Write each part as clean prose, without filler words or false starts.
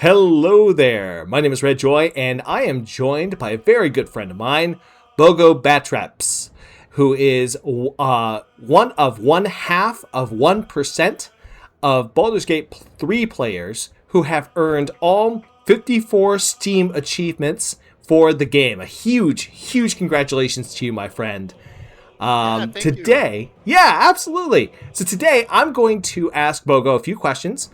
Hello there. My name is Red Joy, and I am joined by a very good friend of mine, Bogo Batreps, who is one half of 1% of Baldur's Gate 3 players who have earned all 54 Steam achievements for the game. A huge, huge congratulations to you, my friend. Yeah, thank you. Yeah, absolutely. So today I'm going to ask Bogo a few questions.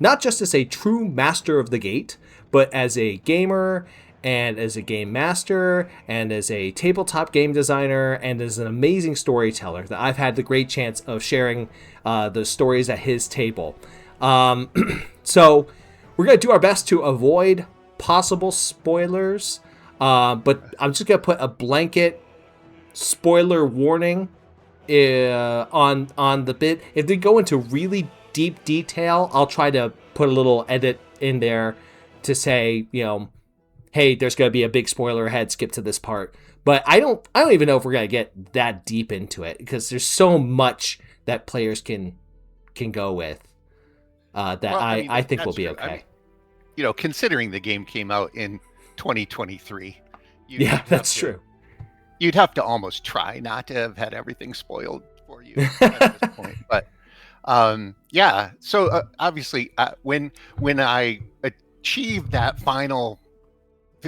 Not just as a true master of the gate, but as a gamer and as a game master and as a tabletop game designer and as an amazing storyteller that I've had the great chance of sharing the stories at his table. Um, so we're going to do our best to avoid possible spoilers, but I'm just going to put a blanket spoiler warning on the bit. If they go into really deep detail, I'll try to put a little edit in there to say, hey, there's going to be a big spoiler ahead. Skip to this part. But I don't even know if we're going to get that deep into it because there's so much that players can go with that Well, I mean I think will that's be true. I mean, okay. considering the game came out in 2023, you, Yeah, you'd have that's to true. you'd have to almost try not to have had everything spoiled for you at this point. But yeah. So obviously, when I achieved that final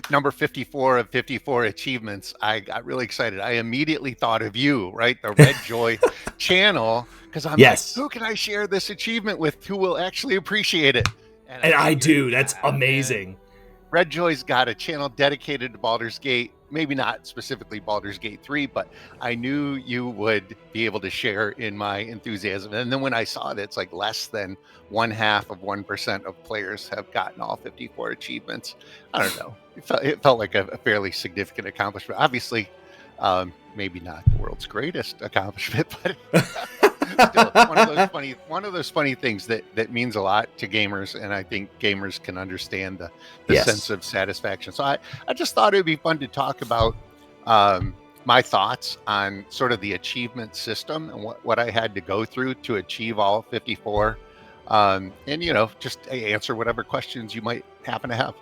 number 54 of 54 achievements, I got really excited. I immediately thought of you, right? The Red Joy channel, because I'm like, Yes, who can I share this achievement with who will actually appreciate it? And and I I figured, do. That's man, amazing. Red Joy's got a channel dedicated to Baldur's Gate. Maybe not specifically Baldur's Gate 3, but I knew you would be able to share in my enthusiasm. And then when I saw it, it's like less than one half of 1% of players have gotten all 54 achievements. I don't know. It felt like a fairly significant accomplishment. Obviously, maybe not the world's greatest accomplishment, but still one of those funny things that means a lot to gamers, and I think gamers can understand the sense Yes. of satisfaction. So I just thought it would be fun to talk about my thoughts on sort of the achievement system and what I had to go through to achieve all 54, and just answer whatever questions you might happen to have.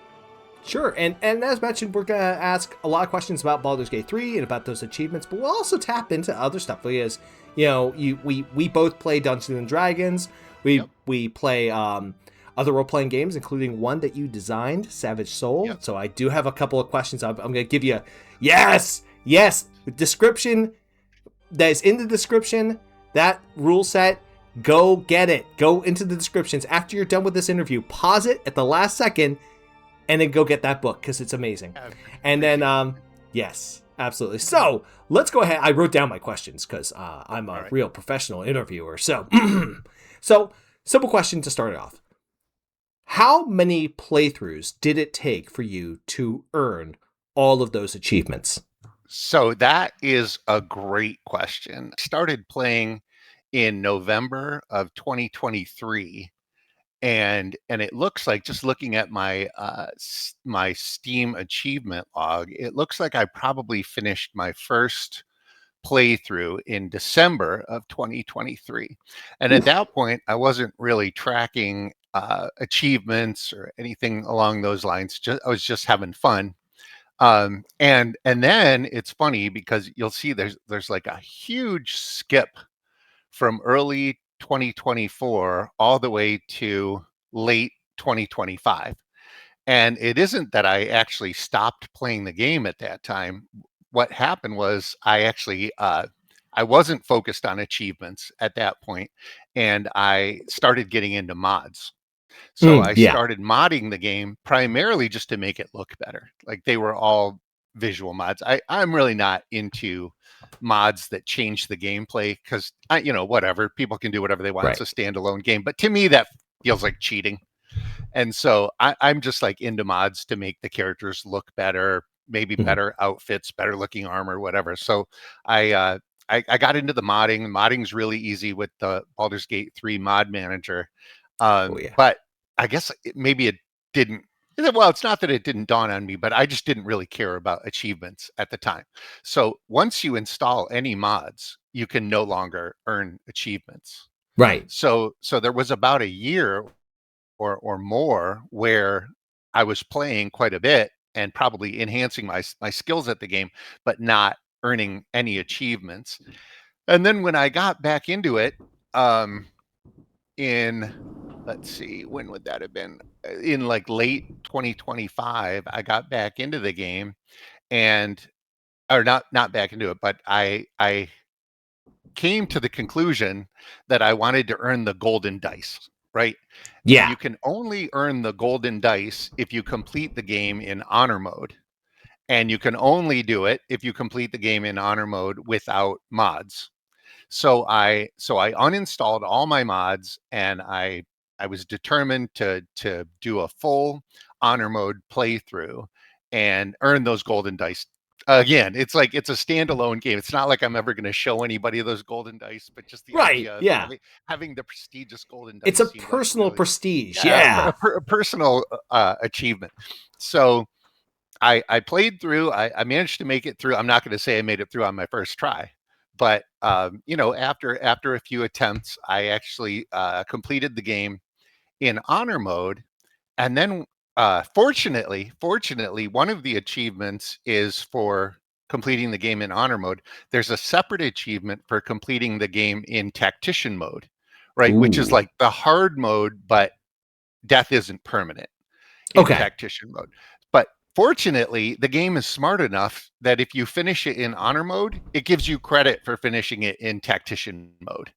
Sure, and as mentioned, we're gonna ask a lot of questions about Baldur's Gate 3 and about those achievements, but we'll also tap into other stuff. Because we both play Dungeons and Dragons. Yep. We play other role playing games, including one that you designed, Savage Soul. Yep. So I do have a couple of questions. I'm gonna give you yes, the description that is in the description. That rule set. Go get it. Go into the descriptions after you're done with this interview. Pause it at the last second and then go get that book because it's amazing. I And then, appreciate it. yes, absolutely. So let's go ahead. I wrote down my questions because I'm All a right. real professional interviewer. So, so simple question to start it off: how many playthroughs did it take for you to earn all of those achievements? So that is a great question. I started playing in November of 2023, and it looks like, just looking at my Steam achievement log, it looks like I probably finished my first playthrough in December of 2023. And at Oof. that point, I wasn't really tracking achievements or anything along those lines. I was just having fun. And then it's funny because you'll see there's like a huge skip from early 2024 all the way to late 2025. And it isn't that I actually stopped playing the game at that time. What happened was I wasn't focused on achievements at that point, and I started getting into mods. So I Yeah. started modding the game primarily just to make it look better. Like, they were all visual mods. I'm really not into mods that change the gameplay because whatever, people can do whatever they want. It's Right. a standalone game. But to me, that feels like cheating. And so I'm just like into mods to make the characters look better, maybe Mhm. better outfits, better looking armor, whatever. So I uh, I got into the modding. Modding's really easy with the Baldur's Gate 3 mod manager. Oh yeah. But I guess maybe it didn't. Well, it's not that it didn't dawn on me, but I just didn't really care about achievements at the time. So once you install any mods, you can no longer earn achievements. Right. So there was about a year or more, where I was playing quite a bit and probably enhancing my skills at the game, but not earning any achievements. And then when I got back into it, in let's see, when would that have been? In like late 2025, I got back into the game, and or not back into it, but I came to the conclusion that I wanted to earn the golden dice, right? And Yeah. you can only earn the golden dice if you complete the game in honor mode. And you can only do it if you complete the game in honor mode without mods. So I uninstalled all my mods, and I was determined to do a full honor mode playthrough and earn those golden dice. Again, it's like it's a standalone game. It's not like I'm ever going to show anybody those golden dice, but just the Right. idea of Yeah. having the prestigious golden It's dice a seemed like personal really, prestige. yeah, Yeah. a personal achievement. So I played through. I managed to make it through. I'm not going to say I made it through on my first try, but after a few attempts, I actually completed the game in honor mode. And then, fortunately, one of the achievements is for completing the game in honor mode. There's a separate achievement for completing the game in tactician mode, right? Which is Ooh. like the hard mode, but death isn't permanent in Okay. tactician mode. But fortunately, the game is smart enough that if you finish it in honor mode, it gives you credit for finishing it in tactician mode.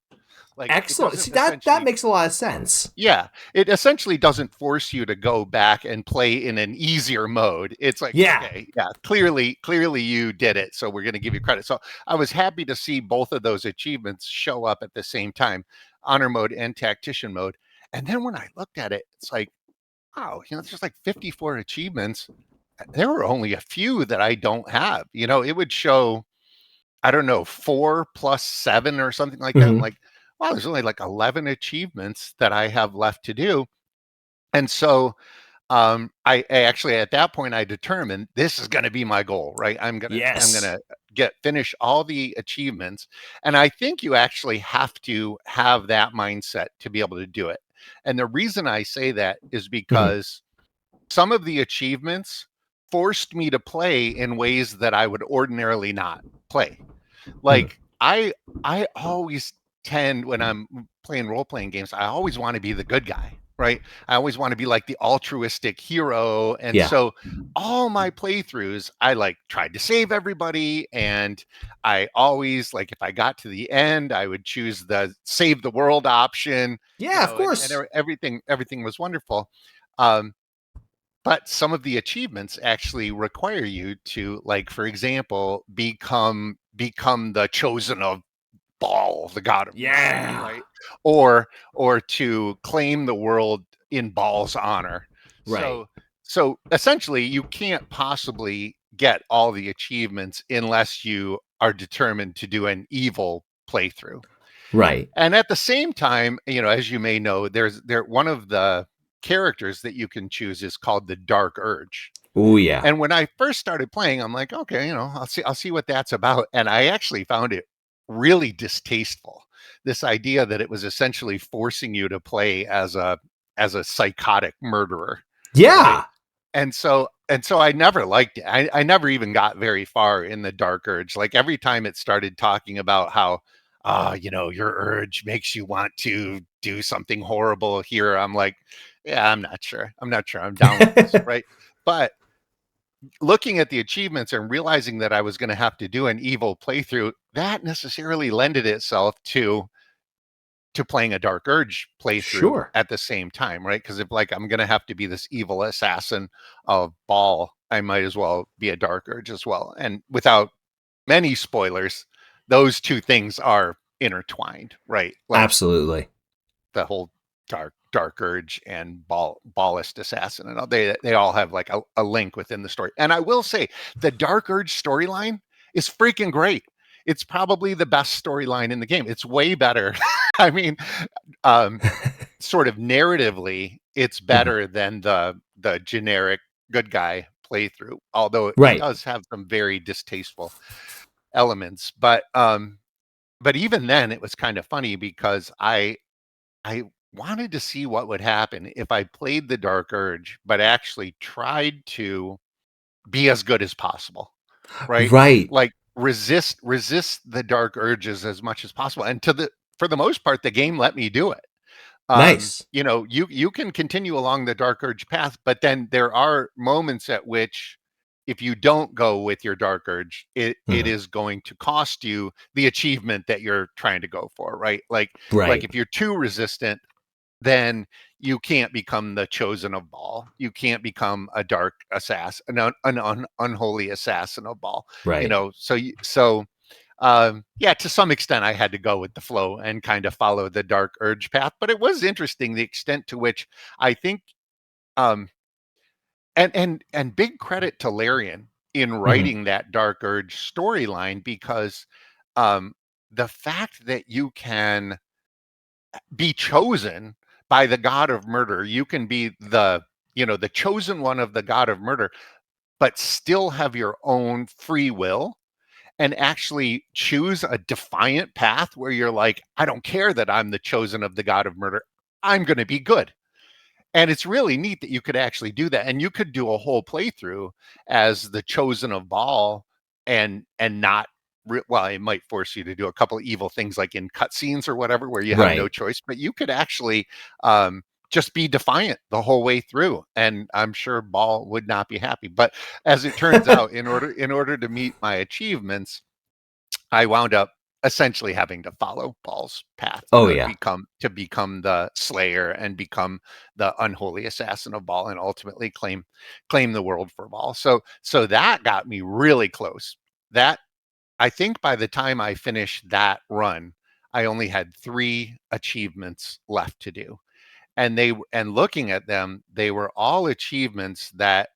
Like it Excellent. doesn't See, that essentially, makes a lot of sense. yeah, it essentially doesn't force you to go back and play in an easier mode. It's like, Yeah. okay, yeah, clearly you did it, so we're going to give you credit. So I was happy to see both of those achievements show up at the same time, honor mode and tactician mode. And then when I looked at it, it's like, wow, it's just like 54 achievements. There were only a few that I don't have. It would show, I don't know, 4 plus 7 or something like that. I'm Hmm. like, wow, there's only like 11 achievements that I have left to do. And so I actually at that point I determined this is going to be my goal, right? I'm gonna Yes. get finish all the achievements, and I think you actually have to have that mindset to be able to do it. And the reason I say that is Hmm. because some of the achievements forced me to play in ways that I would ordinarily not play. Hmm. Like I always tend, when I'm playing role playing games, I always want to be the good guy, right? I always want to be like the altruistic hero. And Yeah. so all my playthroughs, I like tried to save everybody, and I always, like, if I got to the end, I would choose the save the world option, Yeah, of and course. everything was wonderful. Um but some of the achievements actually require you to, like, for example, become the chosen of Baal, the god of murder, Yeah. right? Or to claim the world in Baal's honor. Right. So essentially, you can't possibly get all the achievements unless you are determined to do an evil playthrough. Right. And at the same time, as you may know, there one of the characters that you can choose is called the Dark Urge. Oh yeah. And when I first started playing, I'm like, okay, I'll see what that's about. And I actually found it really distasteful. This idea that it was essentially forcing you to play as a psychotic murderer, right? Yeah. And so I never liked it. I never even got very far in the Dark Urge. Like, every time it started talking about how your urge makes you want to do something horrible here, I'm like, yeah, I'm not sure I'm down with this, right? But looking at the achievements and realizing that I was going to have to do an evil playthrough, that necessarily lended itself to playing a Dark Urge playthrough Sure. at the same time, right? Because if, like, I'm going to have to be this evil assassin of Baal, I might as well be a Dark Urge as well. And without many spoilers, those two things are intertwined, right? Like, Absolutely. the whole dark urge and ballist assassin, and all, they all have like a link within the story. And I will say, the Dark Urge storyline is freaking great. It's probably the best storyline in the game. It's way better. I mean, um sort of narratively, it's Mhm. better than the generic good guy playthrough, although it Right. does have some very distasteful elements. But even then, it was kind of funny because I wanted to see what would happen if I played the Dark Urge, but actually tried to be as good as possible, right? Right. Like resist the dark urges as much as possible. And for the most part, the game let me do it. Nice. You know, you can continue along the dark urge path, but then there are moments at which if you don't go with your dark urge, it Mhm. is going to cost you the achievement that you're trying to go for, right? Like Right. if you're too resistant, then you can't become the chosen of Baal. You can't become a dark assassin, an unholy assassin of Baal. You Right. know, yeah, to some extent, I had to go with the flow and kind of follow the dark urge path. But it was interesting the extent to which I think, um, and big credit to Larian in Mhm. writing that dark urge storyline because um, the fact that you can be chosen by the god of murder, you can be the chosen one of the god of murder, but still have your own free will and actually choose a defiant path where you're like, I don't care that I'm the chosen of the god of murder. I'm going to be good. And it's really neat that you could actually do that. And you could do a whole playthrough as the chosen of Baal and not well, it might force you to do a couple of evil things like in cutscenes or whatever, where you have no Right. choice, but you could actually just be defiant the whole way through. And I'm sure Baal would not be happy. But as it turns out, in order to meet my achievements, I wound up essentially having to follow Paul's path, Oh to yeah. become the Slayer and become the unholy assassin of Baal, and ultimately claim the world for Baal. So that got me really close. That I think by the time I finished that run, I only had 3 achievements left to do, and looking at them, they were all achievements that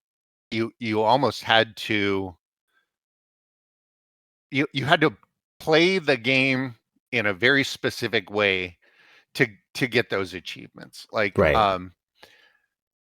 you almost had to you had to play the game in a very specific way to get those achievements. Like Right.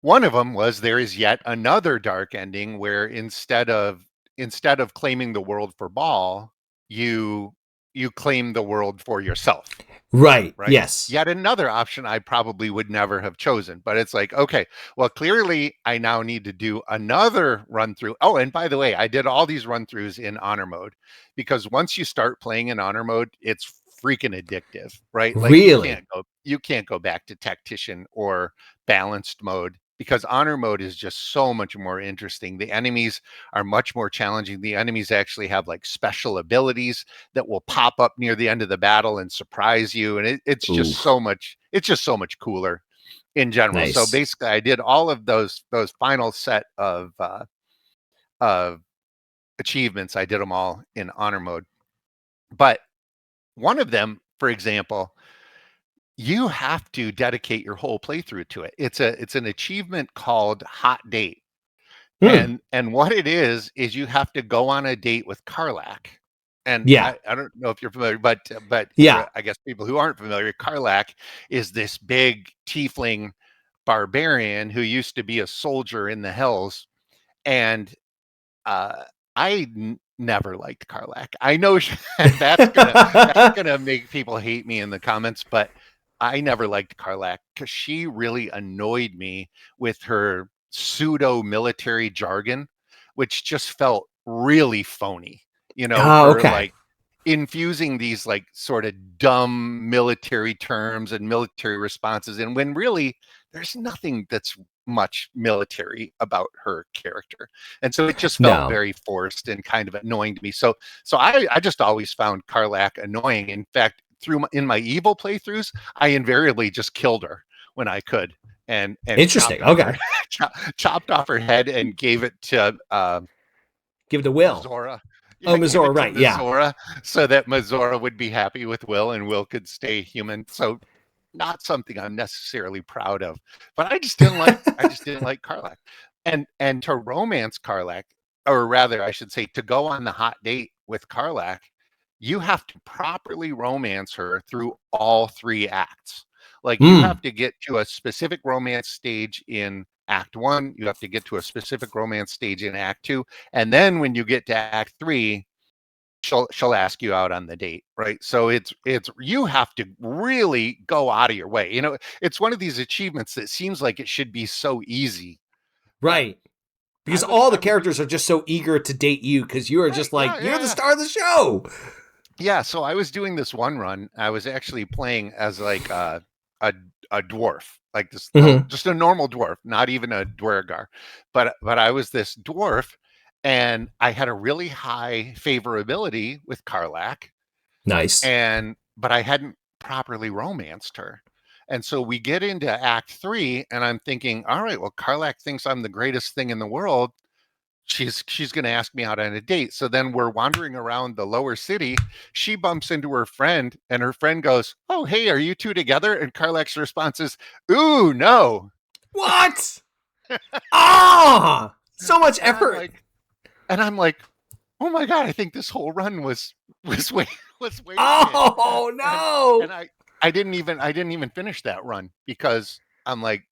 one of them was there is yet another dark ending where instead of claiming the world for Baal, you you claim the world for yourself, Right. right? Yes. Yet another option I probably would never have chosen. But it's like, okay, well, clearly I now need to do another run through. Oh, and by the way, I did all these run throughs in honor mode because once you start playing in honor mode, it's freaking addictive, right? Like Really. you can't go back to tactician or balanced mode because honor mode is just so much more interesting. The enemies are much more challenging. The enemies actually have like special abilities that will pop up near the end of the battle and surprise you, and Oof. it's just so much cooler in general. So Nice. basically I did all of those final set of achievements. I did them all in honor mode, but one of them, for example, you have to dedicate your whole playthrough to it. It's an achievement called hot date. Hmm. And what it is you have to go on a date with Karlach. And Yeah. I don't know if you're familiar, but Yeah. for I guess people who aren't familiar, Karlach is this big tiefling barbarian who used to be a soldier in the Hells. And uh, never liked Karlach. I know that's gonna make people hate me in the comments, but I never liked Karlach because she really annoyed me with her pseudo military jargon, which just felt really phony. You know, Ah, her okay. like infusing these like sort of dumb military terms and military responses, and when really there's nothing that's much military about her character. And so it just felt No. very forced and kind of annoying to me. So I just always found Karlach annoying. In fact, in my evil playthroughs, I invariably just killed her when I could and Interesting. chopped off Okay. her chopped off her head and gave it to Give the will. Mazora. Oh, Yeah, gave Missouri. it to Right. Yeah. Mazora so that Mazora would be happy with Will and Will could stay human. So not something I'm necessarily proud of, but I just didn't like Karlach. And to romance Karlach, or rather I should say to go on the hot date with Karlach, you have to properly romance her through all 3 acts. Like you Hmm. have to get to a specific romance stage in act 1, you have to get to a specific romance stage in act 2, and then when you get to act 3, she'll ask you out on the date, right? So it's you have to really go out of your way. It's one of these achievements that seems like it should be so easy, but Right. Because all the characters are just so eager to date you because you are right, just like, you're the yeah. star of the show. Yeah, so I was doing this one run. I was actually playing as like a a dwarf, like this little, Mm-hmm. just a normal dwarf, not even a dwergar, but I was this dwarf, and I had a really high favorability with Karlach, Nice. and but I hadn't properly romanced her. And so we get into Act 3, and I'm thinking, all right, well, Karlach thinks I'm the greatest thing in the world. She's going to ask me out on a date. So then we're wandering around the lower city. She bumps into her friend, and her friend goes, "Oh, hey, are you two together?" And Karlach's response is, "Ooh, no." What? Ah, so much And I'm effort. like, "Oh my god, I think this whole run was was wasted." Oh And no. I didn't even finish that run because I'm like,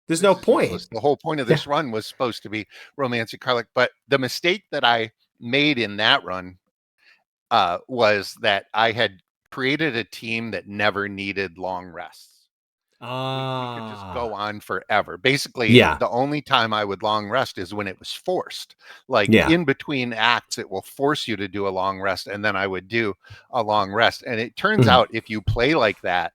There's no this is point. useless. The whole point of Yeah. this run was supposed to be romancing Karlach. But the mistake that I made in that run was that I had created a team that never needed long rests. We could just go Ah. on forever. Basically, Yeah. the only time I would long rest is when it was forced. Like Yeah. in between acts, it will force you to do a long rest, and then I would do a long rest. And it turns Mhm. out if you play like that,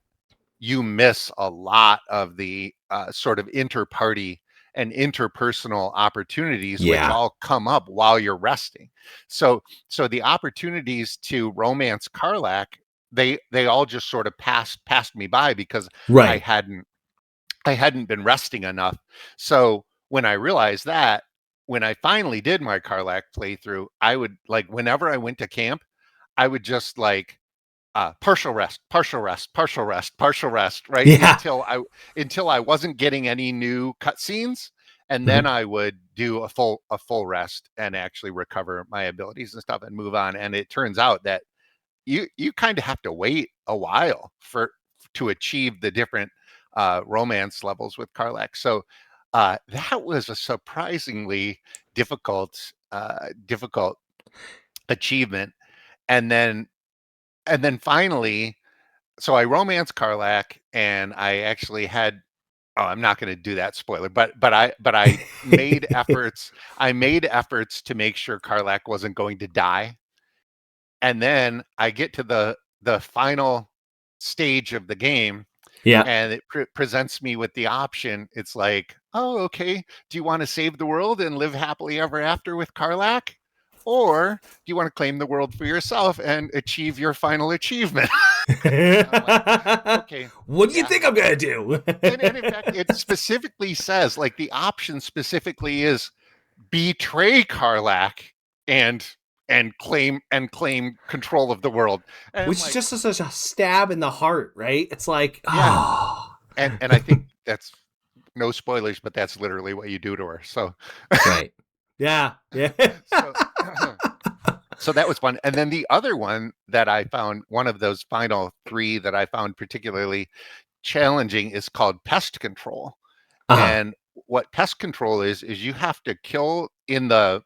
you miss a lot of the sort of inter-party and interpersonal opportunities which Yeah. all come up while you're resting. So the opportunities to romance Karlach, they all just sort of passed me by because I Right. hadn't I hadn't been resting enough. So when I realized that, when I finally did my Karlach playthrough, I would, like, whenever I went to camp, I would just like partial rest, partial rest, partial rest, partial rest, right? Yeah. Until I wasn't getting any new cutscenes, and then Mhm. I would do a full rest and actually recover my abilities and stuff and move on. And it turns out that you kind of have to wait a while for to achieve the different romance levels with Karlach. So that was a surprisingly difficult achievement. And then finally, so I romanced Karlach, and I actually had. Oh, I'm not going to do that spoiler, but I made efforts. I made efforts to make sure Karlach wasn't going to die, and then I get to the final stage of the game, Yeah. and it presents me with the option. It's like, oh, okay. Do you want to save the world and live happily ever after with Karlach? Or do you want to claim the world for yourself and achieve your final achievement? I'm like, okay, What do you yeah. think I'm gonna do? And in fact, it specifically says, like, the option specifically is betray Karlach and claim control of the world. And I'm Which is like, just such a stab in the heart, right? It's like, yeah. oh, And I think that's no spoilers, but that's literally what you do to her. So right. Yeah. Yeah. so so that was fun. And then the other one that I found, one of those final three that I found particularly challenging, is called pest control. Uh-huh. And what pest control is you have to kill in the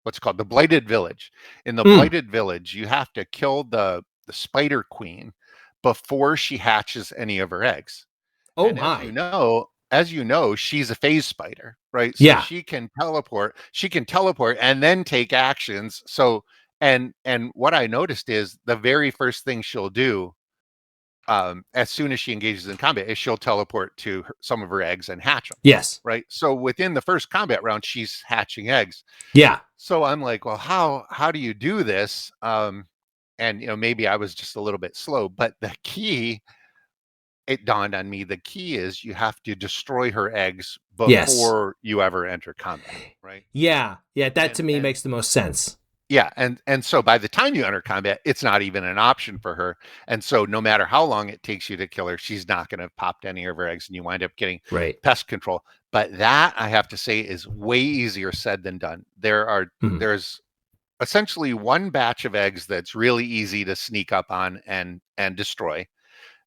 what's called the blighted village. In the Mm. blighted village, you have to kill the spider queen before she hatches any of her eggs. Oh And my. as you know, she's a phase spider, right? So Yeah. she can teleport and then take actions. So and what I noticed is the very first thing she'll do, as soon as she engages in combat, is she'll teleport to some of her eggs and hatch them, Yes. right? So within the first combat round, she's hatching eggs. Yeah. So I'm like, well, how do you do this? And maybe I was just a little bit slow, but the key, it dawned on me, the key is you have to destroy her eggs Yes. before you ever enter combat, right? Yeah. Yeah. That And to me and makes the most sense. yeah, and so by the time you enter combat, it's not even an option for her. And so no matter how long it takes you to kill her, she's not going to have popped any of her eggs, and you wind up getting Right. pest control. But that, I have to say, is way easier said than done. Mhm. There's essentially one batch of eggs that's really easy to sneak up on and destroy.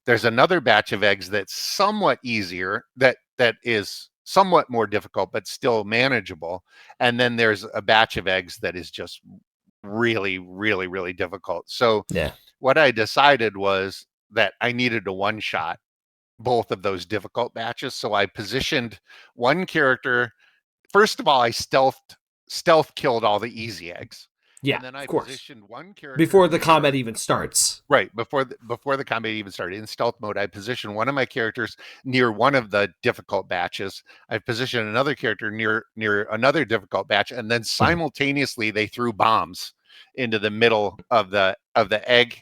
There's another batch of eggs that's somewhat easier, that is somewhat more difficult but still manageable. And then there's a batch of eggs that is just really, really, really difficult. So Yeah. what I decided was that I needed to one shot both of those difficult batches. So I positioned one character. First of all, I stealth killed all the easy eggs. Yeah, And then of I course. positioned one character Before the near combat even starts. right before the combat even started in stealth mode. I positioned one of my characters near one of the difficult batches. I positioned another character near another difficult batch, and then Mhm. simultaneously they threw bombs into the middle of the egg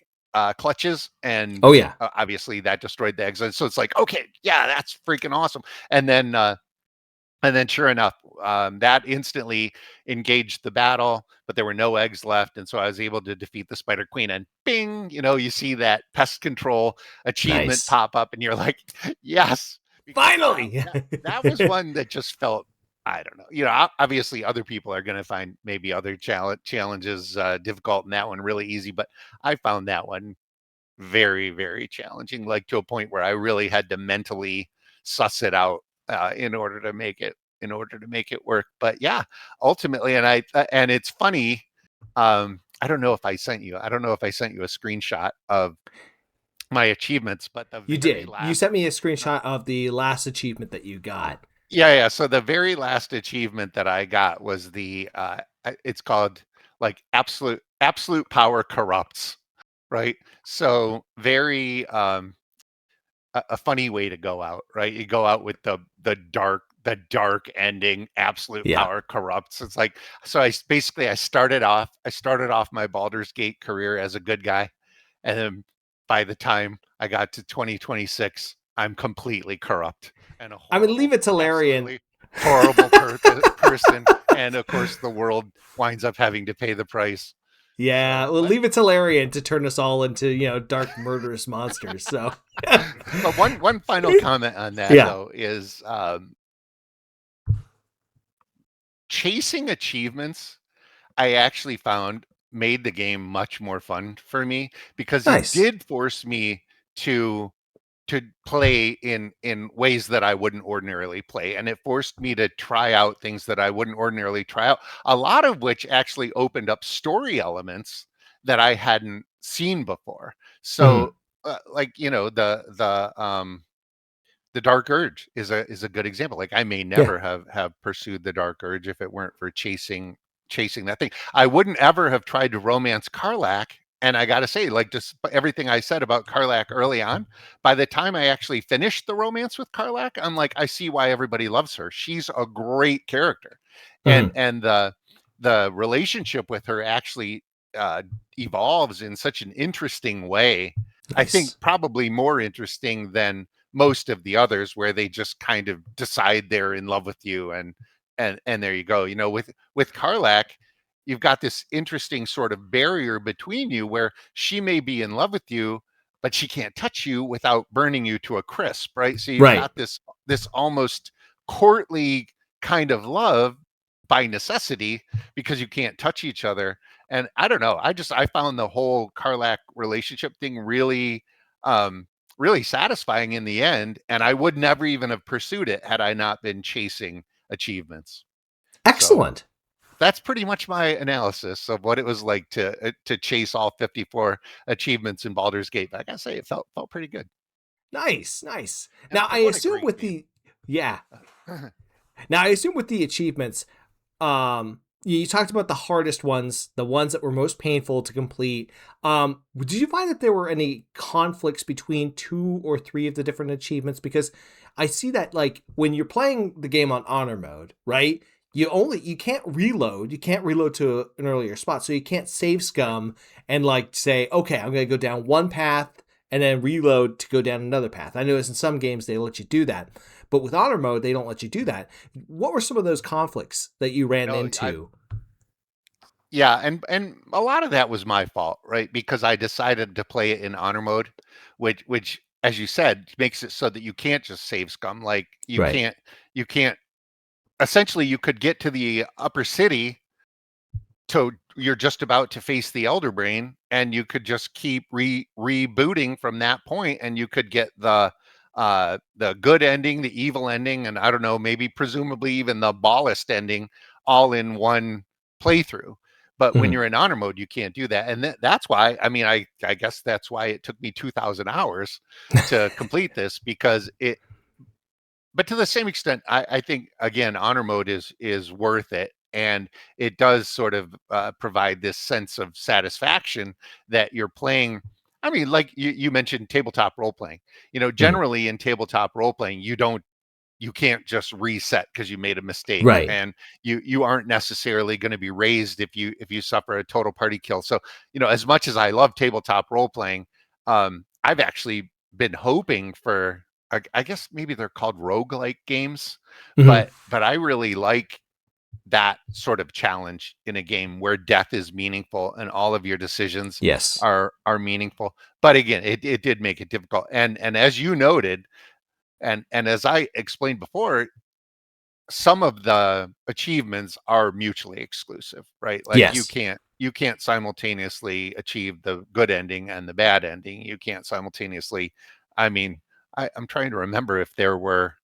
clutches, and Oh yeah. obviously that destroyed the eggs. And so it's like, okay, yeah, that's freaking awesome. And then, sure enough, that instantly engaged the battle, but there were no eggs left. And so I was able to defeat the Spider Queen. And bing, you see that pest control achievement Nice. pop up, and you're like, yes, because Finally. that was one that just felt, I don't know. Obviously, other people are going to find maybe other challenges difficult, and that one really easy. But I found that one very, very challenging, like to a point where I really had to mentally suss it out in order to make it work. But yeah, ultimately, and it's funny. I don't know if I sent you a screenshot of my achievements, but the You very did. You last sent me a my, screenshot of the last achievement that you got. yeah. So the very last achievement that I got was it's called like absolute power corrupts, right? So very a funny way to go out, right? You go out with the dark ending, absolute Yeah. power corrupts. It's like, so I started off my Baldur's Gate career as a good guy, and then by the time I got to 2026, I'm completely corrupt and a I mean, leave horrible, it to Larian. absolutely horrible person, and of course the world winds up having to pay the price. Yeah, So, well, but leave it to Larian to turn us all into, dark, murderous monsters. So, but one final comment on that yeah, though is chasing achievements. I actually found made the game much more fun for me because it nice. did force me to play in ways that I wouldn't ordinarily play, and it forced me to try out things that I wouldn't ordinarily try out, a lot of which actually opened up story elements that I hadn't seen before. Mhm. So like the Dark Urge is a good example. Like I may Yeah. never have pursued the Dark Urge if it weren't for chasing that thing. I wouldn't ever have tried to romance Karlach. And I got to say, like, just everything I said about Karlach early on, by the time I actually finished the romance with Karlach, I'm like, I see why everybody loves her. She's a great character, and Mhm. the relationship with her actually uh, evolves in such an interesting way. I think Nice. probably more interesting than most of the others, where they just kind of decide they're in love with you, and there you go. With Karlach, you've got this interesting sort of barrier between you where she may be in love with you, but she can't touch you without burning you to a crisp, right? So you've Right. got this almost courtly kind of love by necessity because you can't touch each other. And I don't know, I found the whole Karlach relationship thing um really satisfying in the end, and I would never even have pursued it had I not been chasing achievements. So Excellent. that's pretty much my analysis of what it was like to chase all 54 achievements in Baldur's Gate. But I gotta say, it felt pretty good. Nice. Nice. And, Now, I and what a assume great with game! the yeah. Now, I assume with the achievements, you talked about the hardest ones, the ones that were most painful to complete. Did you find that there were any conflicts between two or three of the different achievements? Because I see that, like, when you're playing the game on honor mode, right? You can't reload to an earlier spot, so you can't save scum and like say, okay, I'm gonna go down one path and then reload to go down another path. I notice in some games they let you do that, but with honor mode they don't let you do that. What were some of those conflicts that you ran No, I into? Yeah, and a lot of that was my fault, right? Because I decided to play it in honor mode, which as you said makes it so that you can't just save scum. Like Right. you can't essentially you could get to the upper city, so you're just about to face the elder brain, and you could just keep rebooting from that point, and you could get the good ending, the evil ending, and I don't know, maybe presumably even the ballast ending all in one playthrough. But when Mhm. you're in honor mode, you can't do that. And that's why, I mean, I guess that's why it took me 2,000 hours to complete this, because it, but to the same extent, I think again, honor mode is worth it, and it does sort of provide this sense of satisfaction that you're playing. I mean, like you mentioned tabletop role playing. You know, Mhm. generally in tabletop role playing, you can't just reset because you made a mistake, Right. and you aren't necessarily going to be raised if you suffer a total party kill. So, you know, as much as I love tabletop role playing, I've actually been hoping for, I guess maybe they're called roguelike games, Mhm. but I really like that sort of challenge in a game where death is meaningful and all of your decisions Yes. are meaningful. But again, it did make it difficult. And as you noted, and as I explained before, some of the achievements are mutually exclusive, right? Like Yes. you can't simultaneously achieve the good ending and the bad ending. You can't simultaneously, I mean, I'm trying to remember if there were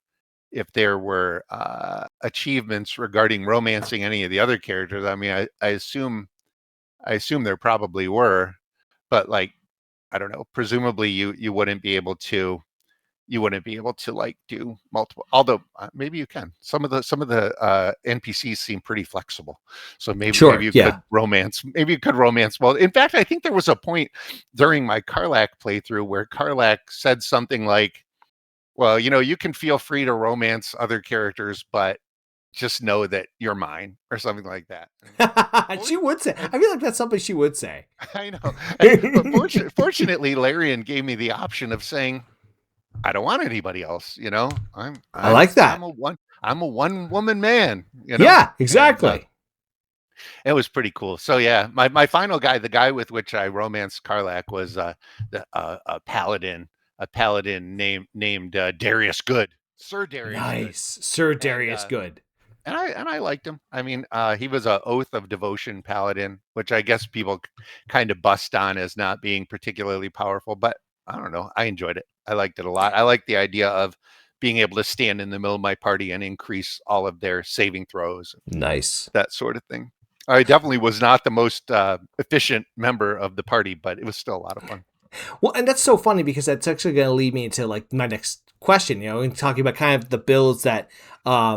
achievements regarding romancing any of the other characters. I mean, I assume there probably were, but like, I don't know, presumably you wouldn't be able to, like do multiple, although maybe you can. Some of the npcs seem pretty flexible, so maybe Sure. you Yeah. could romance, well, in fact, I think there was a point during my Karlak playthrough where Karlak said something like, well, you know, you can feel free to romance other characters, but just know that you're mine, or something like that. And She would say. and I feel like that's something she would say. I know, but fortunately, Larian gave me the option of saying, I don't want anybody else, you know. I like that. I'm a one woman man, you know. Yeah. And Exactly. it was pretty cool. So yeah, my final guy, the guy with which I romanced Karlak, was a paladin named Darius Good, Sir Darius Good. Nice, Sir And Darius Good. I liked him. I mean, he was a Oath of Devotion paladin, which I guess people kind of bust on as not being particularly powerful, but I don't know. I enjoyed it. I liked it a lot. I liked the idea of being able to stand in the middle of my party and increase all of their saving throws, Nice. that sort of thing. I definitely was not the most efficient member of the party, but it was still a lot of fun. Well, and that's so funny because that's actually going to lead me into like my next question. You know, and talking about kind of the builds that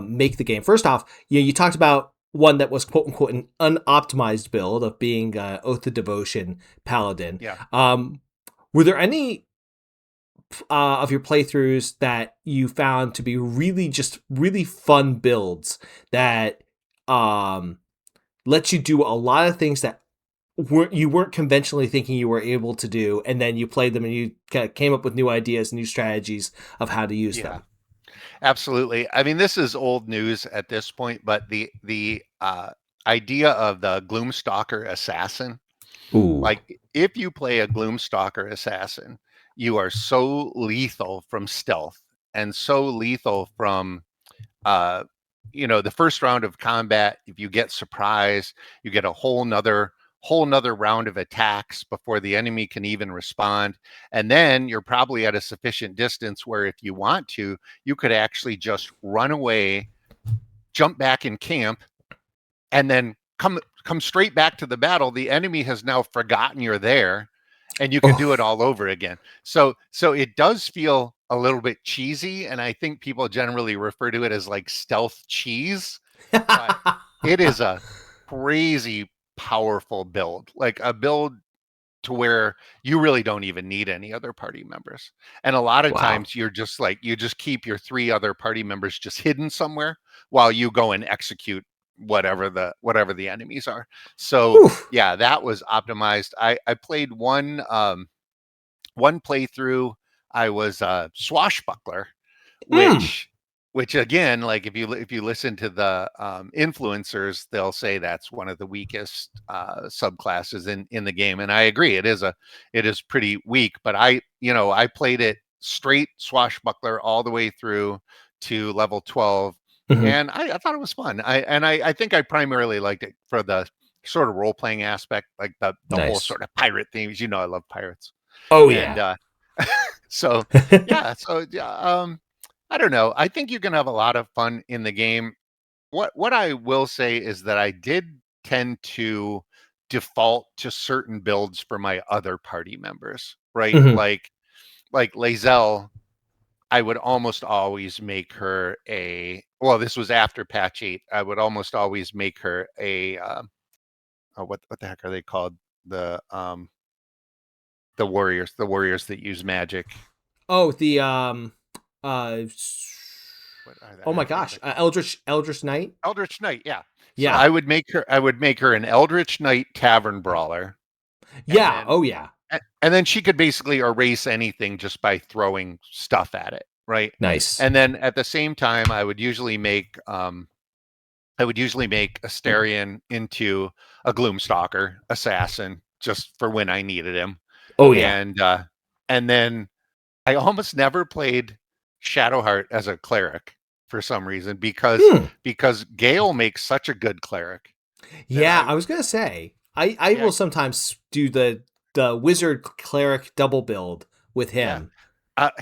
make the game. First off, you talked about one that was quote unquote an unoptimized build of being Oath of Devotion Paladin. Yeah. Were there any of your playthroughs that you found to be really just really fun builds that um, let you do a lot of things that you weren't conventionally thinking you were able to do, and then you played them and you kind of came up with new ideas, new strategies of how to use Yeah. them? Absolutely. I mean, this is old news at this point, but the idea of the Gloomstalker assassin, Ooh. like if you play a Gloomstalker assassin, you are so lethal from stealth and so lethal from uh you know, the first round of combat. If you get surprised, you get a whole nother round of attacks before the enemy can even respond. And then you're probably at a sufficient distance where if you want to, you could actually just run away, jump back in camp, and then come straight back to the battle. The enemy has now forgotten you're there, and you can do it Oh. all over again. So it does feel a little bit cheesy, and I think people generally refer to it as like stealth cheese, but it is a crazy powerful build, like a build to where you really don't even need any other party members. And a lot of Wow. times you're just like, you just keep your three other party members just hidden somewhere while you go and execute whatever the enemies are. So Whew. yeah, that was optimized. I played one playthrough. I was a swashbuckler, Mm. which again, like if you listen to the influencers, they'll say that's one of the weakest subclasses in the game, and I agree. It is pretty weak. But I played it straight swashbuckler all the way through to level 12, Mhm. and I thought it was fun. I think I primarily liked it for the sort of role playing aspect, like the whole Nice. sort of pirate themes. You know, I love pirates, Oh and yeah. so yeah, so yeah, I don't know. I think you're gonna have a lot of fun in the game. What I will say is that I did tend to default to certain builds for my other party members, right? Hmm. Like Lazelle, I would almost always make her a, well, this was after patch 8. I would almost always make her a what the heck are they called? The warriors that use magic. Oh, the What are they? oh my I forget what gosh, they're called. Eldritch Knight. Eldritch Knight, yeah. So Yeah, I would make her an Eldritch Knight Tavern Brawler, and yeah, then oh yeah, and then she could basically erase anything just by throwing stuff at it, right? nice. And then at the same time, I would usually make Asterion into a Gloomstalker assassin just for when I needed him, Oh yeah. and then I almost never played Shadowheart as a cleric for some reason Hmm. because Gale makes such a good cleric that Yeah, I was gonna say I yeah will sometimes do the wizard cleric double build with yeah him.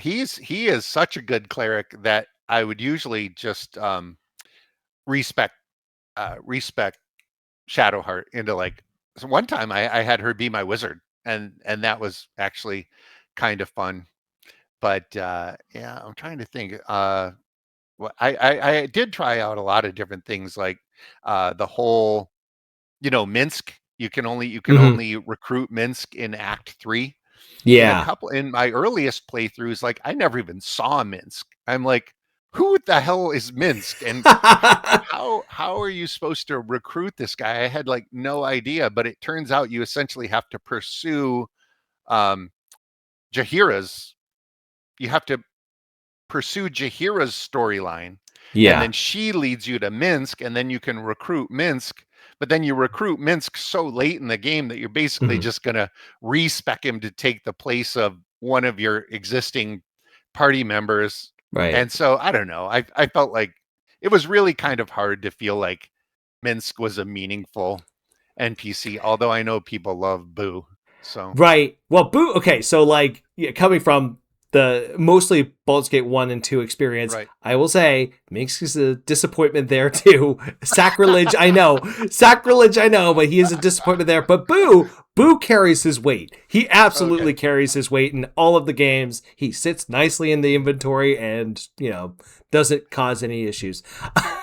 he is such a good cleric that I would usually just respect respect Shadowheart into like, so one time I had her be my wizard, and that was actually kind of fun. But yeah, I'm trying to think. Well, I did try out a lot of different things, like the whole, Minsk. You can Hmm. only recruit Minsk in Act 3. Yeah. In my earliest playthroughs, like I never even saw Minsk. I'm like, who the hell is Minsk? And how are you supposed to recruit this guy? I had like no idea, but it turns out you essentially have to pursue um Jahira's you have to pursue Jahira's storyline, and Yeah. then she leads you to Minsk, and then you can recruit Minsk. But then you recruit Minsk so late in the game that you're basically Hmm. just gonna respec him to take the place of one of your existing party members. Right. And so I don't know. I felt like it was really kind of hard to feel like Minsk was a meaningful NPC, although I know people love Boo. So Right. Well, boo. Okay, so like coming from the mostly Baldur's Gate 1 and 2 experience, right. I will say Minx is a disappointment there too. Sacrilege, I know. Sacrilege, I know, but he is a disappointment there. But Boo carries his weight. He Okay. absolutely carries his weight in all of the games. He sits nicely in the inventory and, doesn't cause any issues.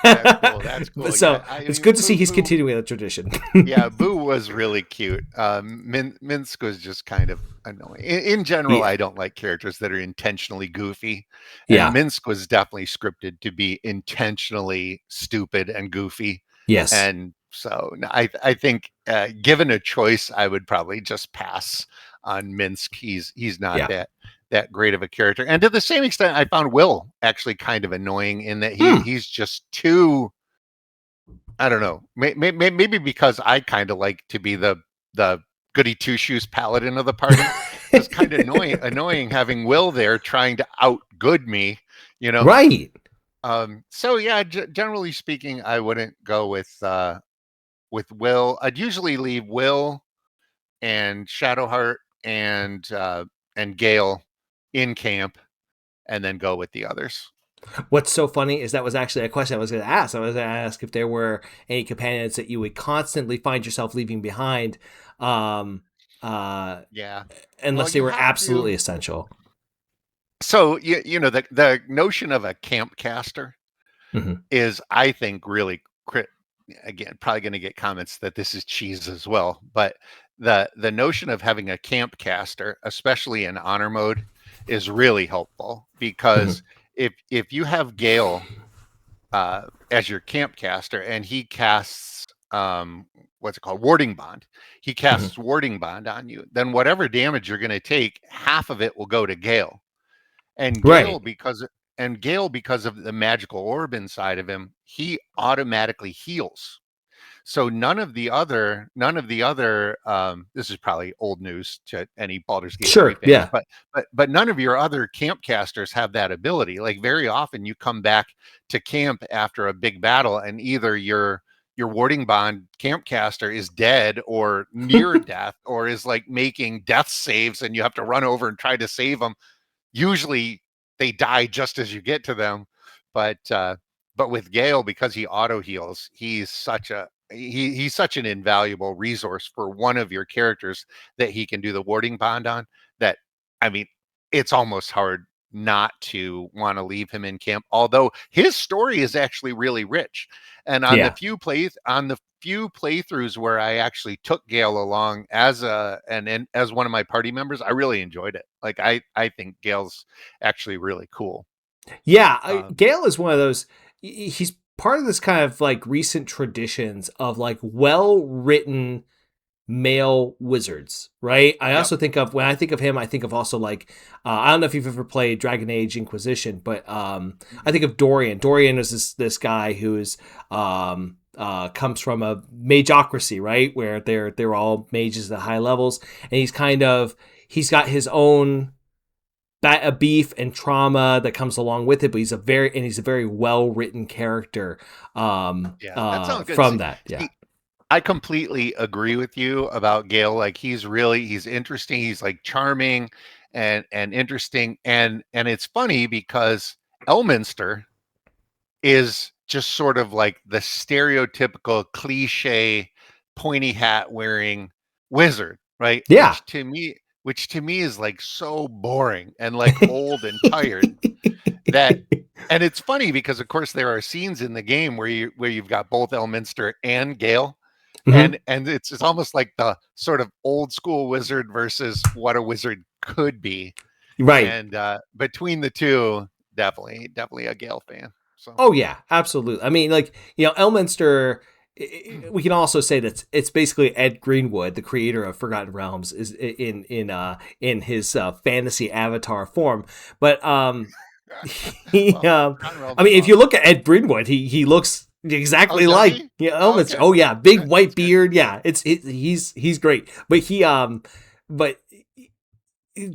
That's cool. That's cool. So Yeah, I it's mean, good to see he's Boo. continuing the tradition. Yeah, Boo was really cute. Minsk was just kind of annoying. In general, Yeah. I don't like characters that are intentionally goofy, and Yeah. Minsk was definitely scripted to be intentionally stupid and goofy. Yes. And so I think, given a choice, I would probably just pass on Minsk. He's not Yeah. that great of a character, and to the same extent, I found Will actually kind of annoying in that Hmm. he's just too. I don't know. Maybe because I kind of like to be the goody two shoes paladin of the party. It was kind of annoying having Will there trying to outgood me, you know. Right. So yeah, generally speaking, I wouldn't go with Will. I'd usually leave Will and Shadowheart and Gale in camp, and then go with the others. What's so funny is that was actually a question I was going to ask. I was going to ask if there were any companions that you would constantly find yourself leaving behind, um, uh, Yeah. Well, unless they you were have to. absolutely essential. So the notion of a camp caster Hmm. is, I think, really again, probably going to get comments that this is cheese as well, but the notion of having a camp caster, especially in honor mode, is really helpful, Hmm. because if you have Gale as your camp caster, and he casts what's it called, warding bond, he Hmm. casts warding bond on you, then whatever damage you're going to take, half of it will go to Gale. And Right. Gale, because of the magical orb inside of him, he automatically heals. So none of the other this is probably old news to any Baldur's Gate 3 Sure. fans, Yeah. but none of your other camp casters have that ability. Like, very often you come back to camp after a big battle, and either your warding bond camp caster is dead or near death, or is like making death saves, and you have to run over and try to save them. Usually they die just as you get to them, but with Gale, because he auto heals, he's such he's such an invaluable resource for one of your characters that he can do the warding bond on. That, I mean, it's almost hard not to want to leave him in camp. Although his story is actually really rich, and on the Yeah. few playthroughs where I actually took Gale along as and as one of my party members, I really enjoyed it. Like I think Gale's actually really cool. Yeah, Um, Gale is one of those. He's part of this kind of like recent traditions of like well written male wizards, right? I yep. also think of when I think of him, I think of also like I don't know if you've ever played Dragon Age Inquisition, but I think of Dorian. Dorian is this guy who is comes from a mageocracy, right, where they're all mages at high levels, and he's got his own a beef and trauma that comes along with it, but he's a very well written character Yeah, that sounds good. from that. Yeah. See, I completely agree with you about Gale. Like he's interesting. He's like charming and interesting. And it's funny because Elminster is just sort of like the stereotypical cliche pointy hat wearing wizard, right? Yeah. Which to me is like so boring and like old and tired that. And it's funny because of course there are scenes in the game where you've got both Elminster and Gale, Mhm. and it's almost like the sort of old school wizard versus what a wizard could be. Right. And between the two, definitely a Gale fan. So Oh yeah, absolutely. I mean, like Elminster. We can also say that it's basically Ed Greenwood, the creator of Forgotten Realms, is in his fantasy avatar form. But he, well, Forgotten I Realms is mean, if you awesome. look at Ed Greenwood, he looks Oh, exactly does like he? Oh, Elminster. okay. Oh yeah, big white That's good. beard. Yeah, he's great. But but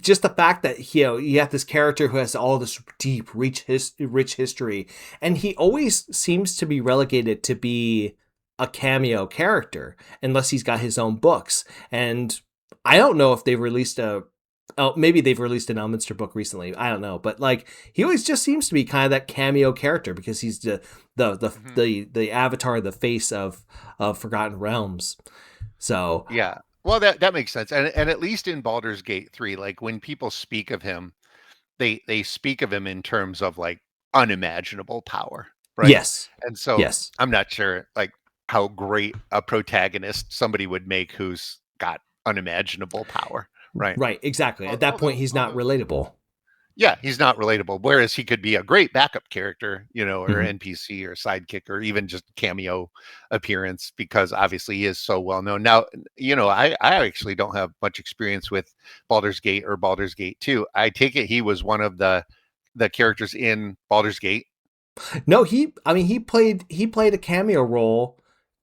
just the fact that you have this character who has all this deep, rich history, and he always seems to be relegated to be a cameo character unless he's got his own books. And I don't know if they've released a. Oh, maybe they've released an Elminster book recently. I don't know, but like he always just seems to be kind of that cameo character because he's Hmm. the avatar, the face of Forgotten Realms. So Yeah. Well, that makes sense. And at least in Baldur's Gate 3, like when people speak of him, they speak of him in terms of like unimaginable power, right? yes, And so yes. I'm not sure like how great a protagonist somebody would make who's got unimaginable power, right? Right, exactly. At that point, he's not Although relatable. yeah, he's not relatable. Whereas he could be a great backup character, or Mhm. NPC or sidekick or even just cameo appearance because obviously he is so well known. Now, I actually don't have much experience with Baldur's Gate or Baldur's Gate 2. I take it he was one of the characters in Baldur's Gate. No, I mean, he played a cameo role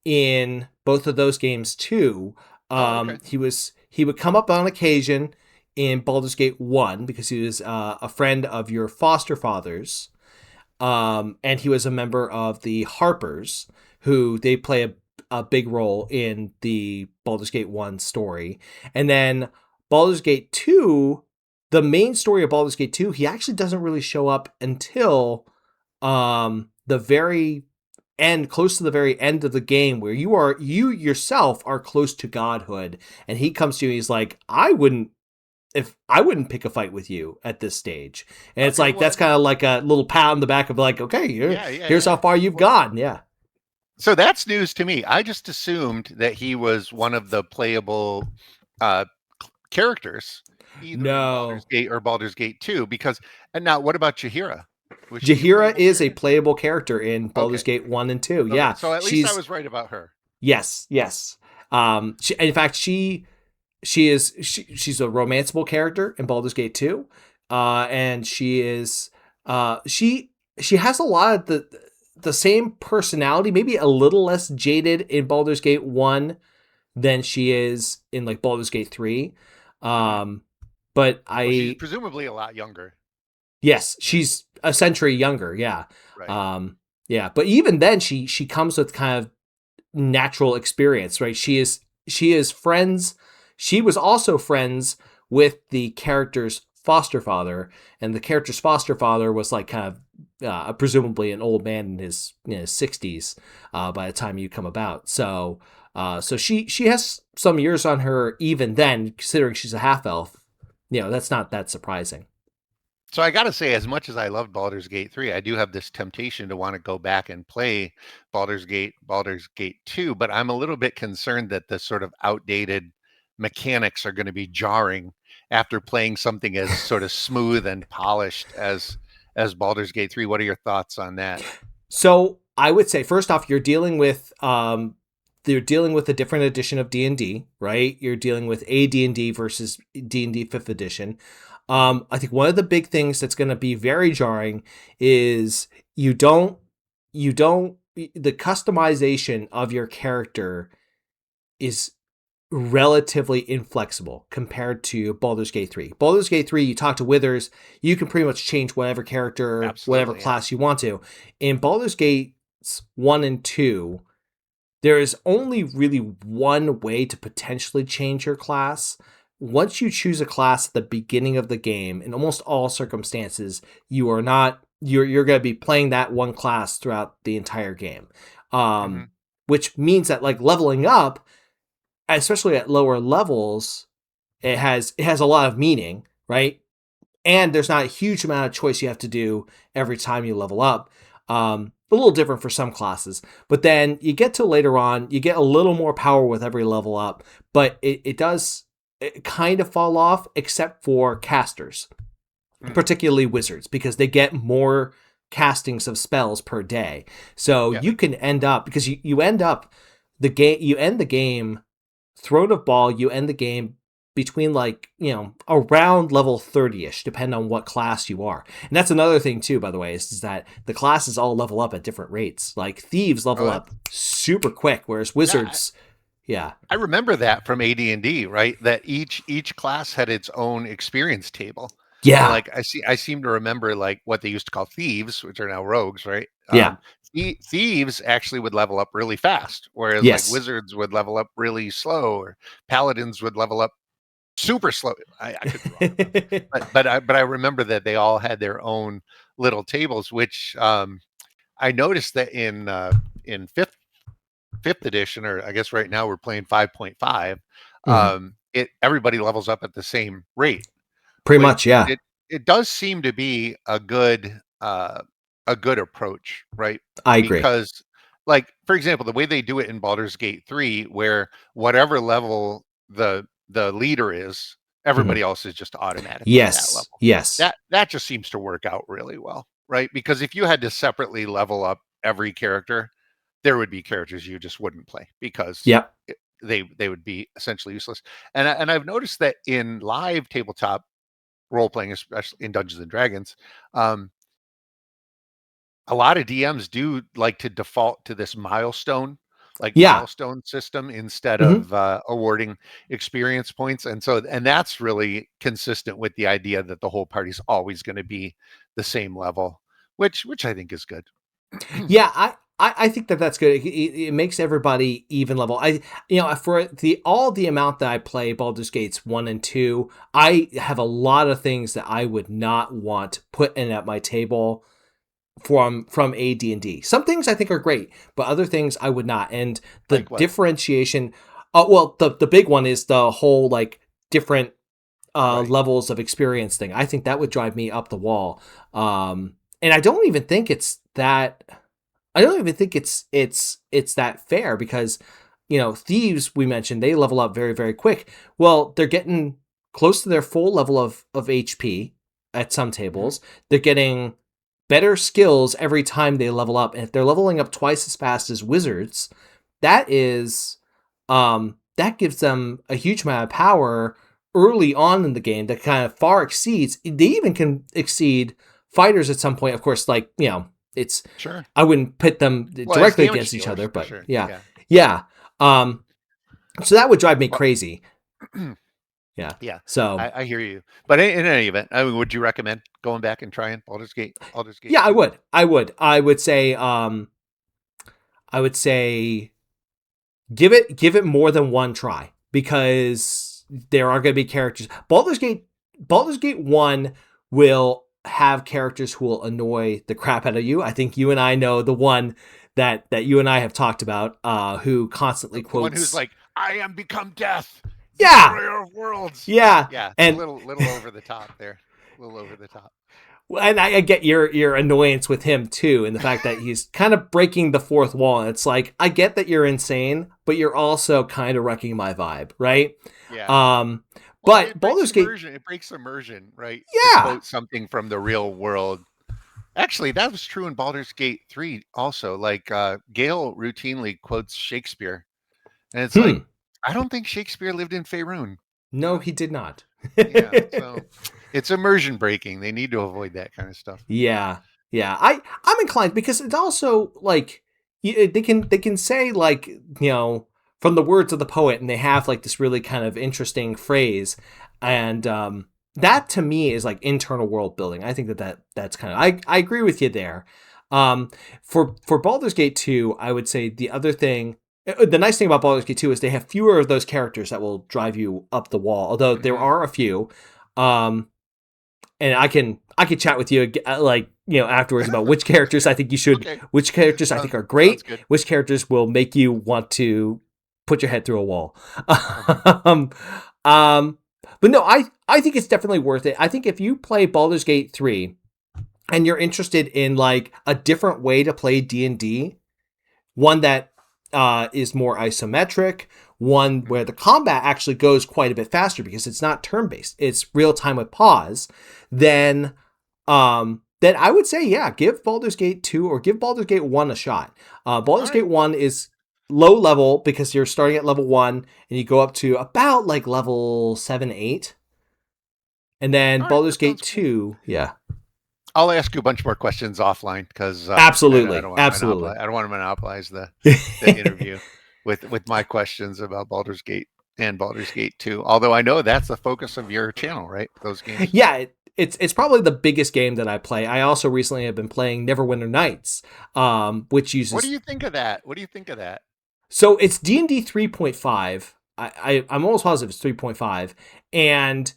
in both of those games too. Oh, okay. He would come up on occasion in Baldur's Gate 1 because he was a friend of your foster father's. And he was a member of the Harpers, who they play a big role in the Baldur's Gate 1 story. And then Baldur's Gate 2, the main story of Baldur's Gate 2, he actually doesn't really show up until the very end, close to the very end of the game, where you yourself are close to godhood, and he comes to you and he's like, I wouldn't pick a fight with you at this stage. And it's Okay. like Well, that's kind of like a little pat on the back of like, okay, yeah, yeah, here's how yeah. far you've Well, gone. Yeah. so that's news to me. I just assumed that he was one of the playable uh, characters, either in Baldur's No. Gate or Baldur's Gate 2. Because, and now what about Jahira? Was she a Jahira playable is a character? playable character in Baldur's Okay. Gate 1 and 2. Okay. Yeah. So at least I She's was right about her. yes. In fact, she's a romanceable character in Baldur's Gate 2. And she has a lot of the same personality, maybe a little less jaded in Baldur's Gate 1 than she is in like Baldur's Gate 3. Hmm. Um, but Well, she's I presumably a lot younger, yes, right? she's a century younger. Yeah. Right. Um, yeah. But even then, she comes with kind of natural experience, right? She is friends. She was also friends with the character's foster father, and the character's foster father was like kind of presumably an old man in his 60s by the time you come about. So she has some years on her even then, considering she's a half elf. That's not that surprising. So I got to say, as much as I loved Baldur's Gate 3, I do have this temptation to want to go back and play Baldur's Gate 2, but I'm a little bit concerned that the sort of outdated mechanics are going to be jarring after playing something as sort of smooth and polished as Baldur's Gate 3. What are your thoughts on that? So I would say, first off, you're dealing with a different edition of D&D, right? You're dealing with AD&D versus D&D 5th edition. Mhm. I think one of the big things that's going to be very jarring is the customization of your character is relatively inflexible compared to Baldur's Gate 3. Baldur's Gate 3, you talk to Withers, you can pretty much change whatever character, whatever Absolutely, yeah. class you want to. In Baldur's Gate 1 and 2, there is only really one way to potentially change your class. Once you choose a class at the beginning of the game, in almost all circumstances, you're going to be playing that one class throughout the entire game. Hmm. Which means that like leveling up, especially at lower levels, it has a lot of meaning, right? And there's not a huge amount of choice you have to do every time you level up. A little different for some classes, but then you get to later on, you get a little more power with every level up, but it does kind of fall off, except for casters, Hmm. particularly wizards, because they get more castings of spells per day. So Yeah. you can end up, because you end up you end the game Throne of Ball, you end the game between around level 30ish, depending on what class you are. And that's another thing too, by the way, is that the classes all level up at different rates. Like thieves Oh, level up that's super quick, whereas yeah. wizards, yeah. I remember that from AD&D, right? That each class had its own experience table. So Yeah. like I seem to remember like what they used to call thieves, which are now rogues, right? Yeah. Thieves actually would level up really fast, whereas like Yes. wizards would level up really slow, or paladins would level up super slow. I could be wrong about that, but I remember that they all had their own little tables, which I noticed that in fifth edition, or I guess right now we're playing 5.5. Mhm. It everybody levels up at the same rate, Pretty much, which yeah. it does seem to be a good approach, right? I agree. Because, like for example, the way they do it in Baldur's Gate 3, where whatever level the leader is, Mhm. everybody else is just automatically at that Yes. level. Yes. That just seems to work out really well, right? Because if you had to separately level up every character, there would be characters you just wouldn't play because Yep. they would be essentially useless. And I've noticed that in live tabletop role playing, especially in Dungeons and Dragons, um, a lot of DMs do like to default to this Yeah. milestone system instead Mhm. of awarding experience points, and that's really consistent with the idea that the whole party's always going to be the same level, which I think is good. Yeah, I think that that's good. It makes everybody even level. For the amount that I play Baldur's Gates 1 and 2, I have a lot of things that I would not want put in at my table from AD&D. Some things I think are great, but other things I would not. And the Like what? differentiation, well, the big one is the whole like different Right. levels of experience thing. I think that would drive me up the wall. And I don't even think it's that. I don't even think it's that fair because thieves we mentioned they level up very very quick. Well, they're getting close to their full level of HP at some Hmm. tables. They're getting better skills every time they level up, and if they're leveling up twice as fast as wizards, that is that gives them a huge amount of power early on in the game that kind of far exceeds. They even can exceed fighters at some point. Of course, it's Sure. I wouldn't pit them Well, as directly damage against each other, dealers, for but sure. yeah, Yeah. yeah. Um, so that would drive me Well, crazy. Yeah. yeah, So I hear you. But in any event, I mean, would you recommend going back and trying Baldur's Gate yeah, I 2? would. I would. I would say. I would say give it more than one try because there are going to be characters. Baldur's Gate 1 will have characters who will annoy the crap out of you. I think you and I know the one that you and I have talked about, who constantly The one who's quotes, like, "I am become death, "Yeah, destroyer of worlds." yeah," Yeah, it's a and little over the top there. A little over the top. and I get your annoyance with him too, and the fact that he's kind of breaking the fourth wall. And it's like, I get that you're insane, but you're also kind of wrecking my vibe, right? Yeah. Um, Well, but Baldur's Gate, It breaks immersion, right? To yeah, quote something from the real world. Actually, that was true in Baldur's Gate 3 also. Like Gale routinely quotes Shakespeare. And it's like, hmm, I don't think Shakespeare lived in Faerun, you no, know? he did not. Yeah. So it's immersion breaking. They need to avoid that kind of stuff. Yeah, yeah. I'm inclined because it's also like they can say like, from the words of the poet, and they have like this really kind of interesting phrase, and that to me is like internal world building. I think that's kind of, I agree with you there. For Baldur's Gate 2, I would say the other thing. The nice thing about Baldur's Gate 2 is they have fewer of those characters that will drive you up the wall, although there Hmm. are a few. Um, and I can chat with you like, afterwards about which characters I think you should, Okay. which characters I think are Sounds great, good. which characters will make you want to put your head through a wall. Uh-huh. um, um, but no, I think it's definitely worth it. I think if you play Baldur's Gate 3 and you're interested in like a different way to play D&D, one that is more isometric, one where Hmm. the combat actually goes quite a bit faster because it's not turn based, it's real time with pause, then then I would say, yeah, give Baldur's Gate 2 or give Baldur's Gate 1 a shot. All Baldur's right. Gate 1 is low level because you're starting at level 1 and you go up to about like level 7, 8. And then All right. Baldur's That Gate sounds cool. 2, yeah. I'll ask you a bunch more questions offline because I Absolutely. don't want to Absolutely. monopolize. I don't want to monopolize the interview with my questions about Baldur's Gate and Baldur's Gate 2. Although I know that's the focus of your channel, right? Those games. Yeah, it's probably the biggest game that I play. I also recently have been playing Neverwinter Nights, which What do uses, you think of that? What do you think of that? so it's D&D 3.5. I'm almost positive it's 3.5, and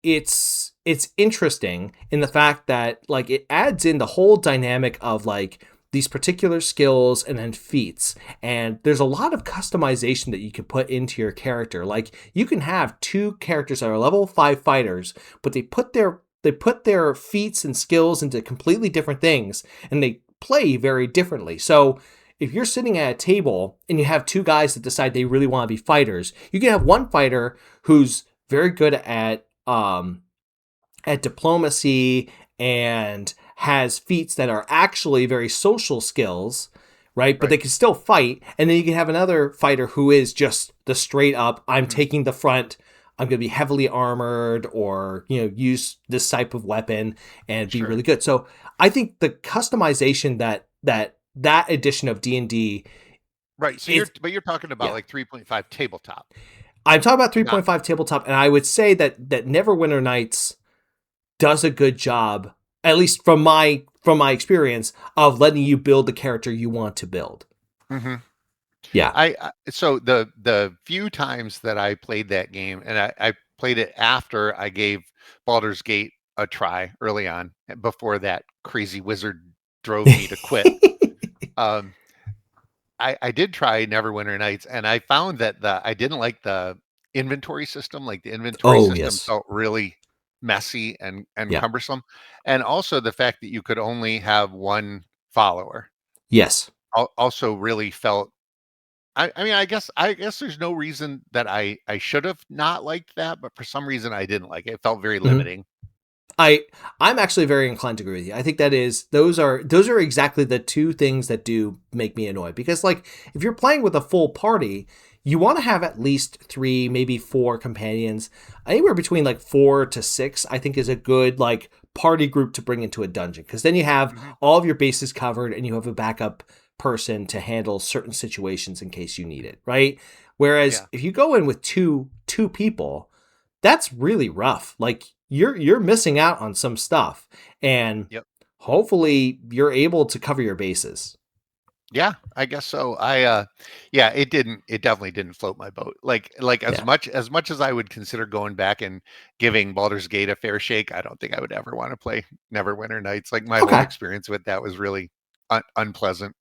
it's interesting in the fact that like it adds in the whole dynamic of like these particular skills and then feats, and there's a lot of customization that you can put into your character. Like you can have two characters that are level 5 fighters, but they put their feats and skills into completely different things, and they play very differently. So if you're sitting at a table and you have two guys that decide they really want to be fighters, you can have one fighter who's very good at diplomacy and has feats that are actually very social skills, right? But they Right. can still fight. And then you can have another fighter who is just the straight up, I'm Hmm. taking the front. I'm going to be heavily armored, or, use this type of weapon and be Sure. really good. So I think the customization that edition of D&D Right. So is, you're talking about yeah. like 3.5 tabletop, I'm talking about not 3.5 tabletop, and I would say that Neverwinter Nights does a good job, at least from my experience, of letting you build the character you want to build. hmm Yeah. so the few times that I played that game, and I played it after I gave Baldur's Gate a try early on, before that crazy wizard drove me to quit. Um, I did try Neverwinter Nights, and I found that the I didn't like the inventory system. Like the inventory Oh system yes. felt really messy and Yeah. cumbersome, and also the fact that you could only have one follower Yes. also really felt. I mean, I guess there's no reason that I should have not liked that, but for some reason I didn't like it. It felt very Mhm. limiting. I I'm actually very inclined to agree with you. I think those are exactly the two things that do make me annoyed, because like if you're playing with a full party, you want to have at least 3, maybe 4 companions. Anywhere between like 4 to 6 I think is a good like party group to bring into a dungeon, because then you have Hmm. all of your bases covered and you have a backup person to handle certain situations in case you need it, right? Whereas Yeah. if you go in with two people, that's really rough. Like you're missing out on some stuff, and Yep. hopefully you're able to cover your bases. Yeah, I guess so. Yeah, it definitely didn't float my boat. Like Yeah. as much as I would consider going back and giving Baldur's Gate a fair shake, I don't think I would ever want to play Neverwinter Nights. Like my whole Okay. experience with that was really unpleasant.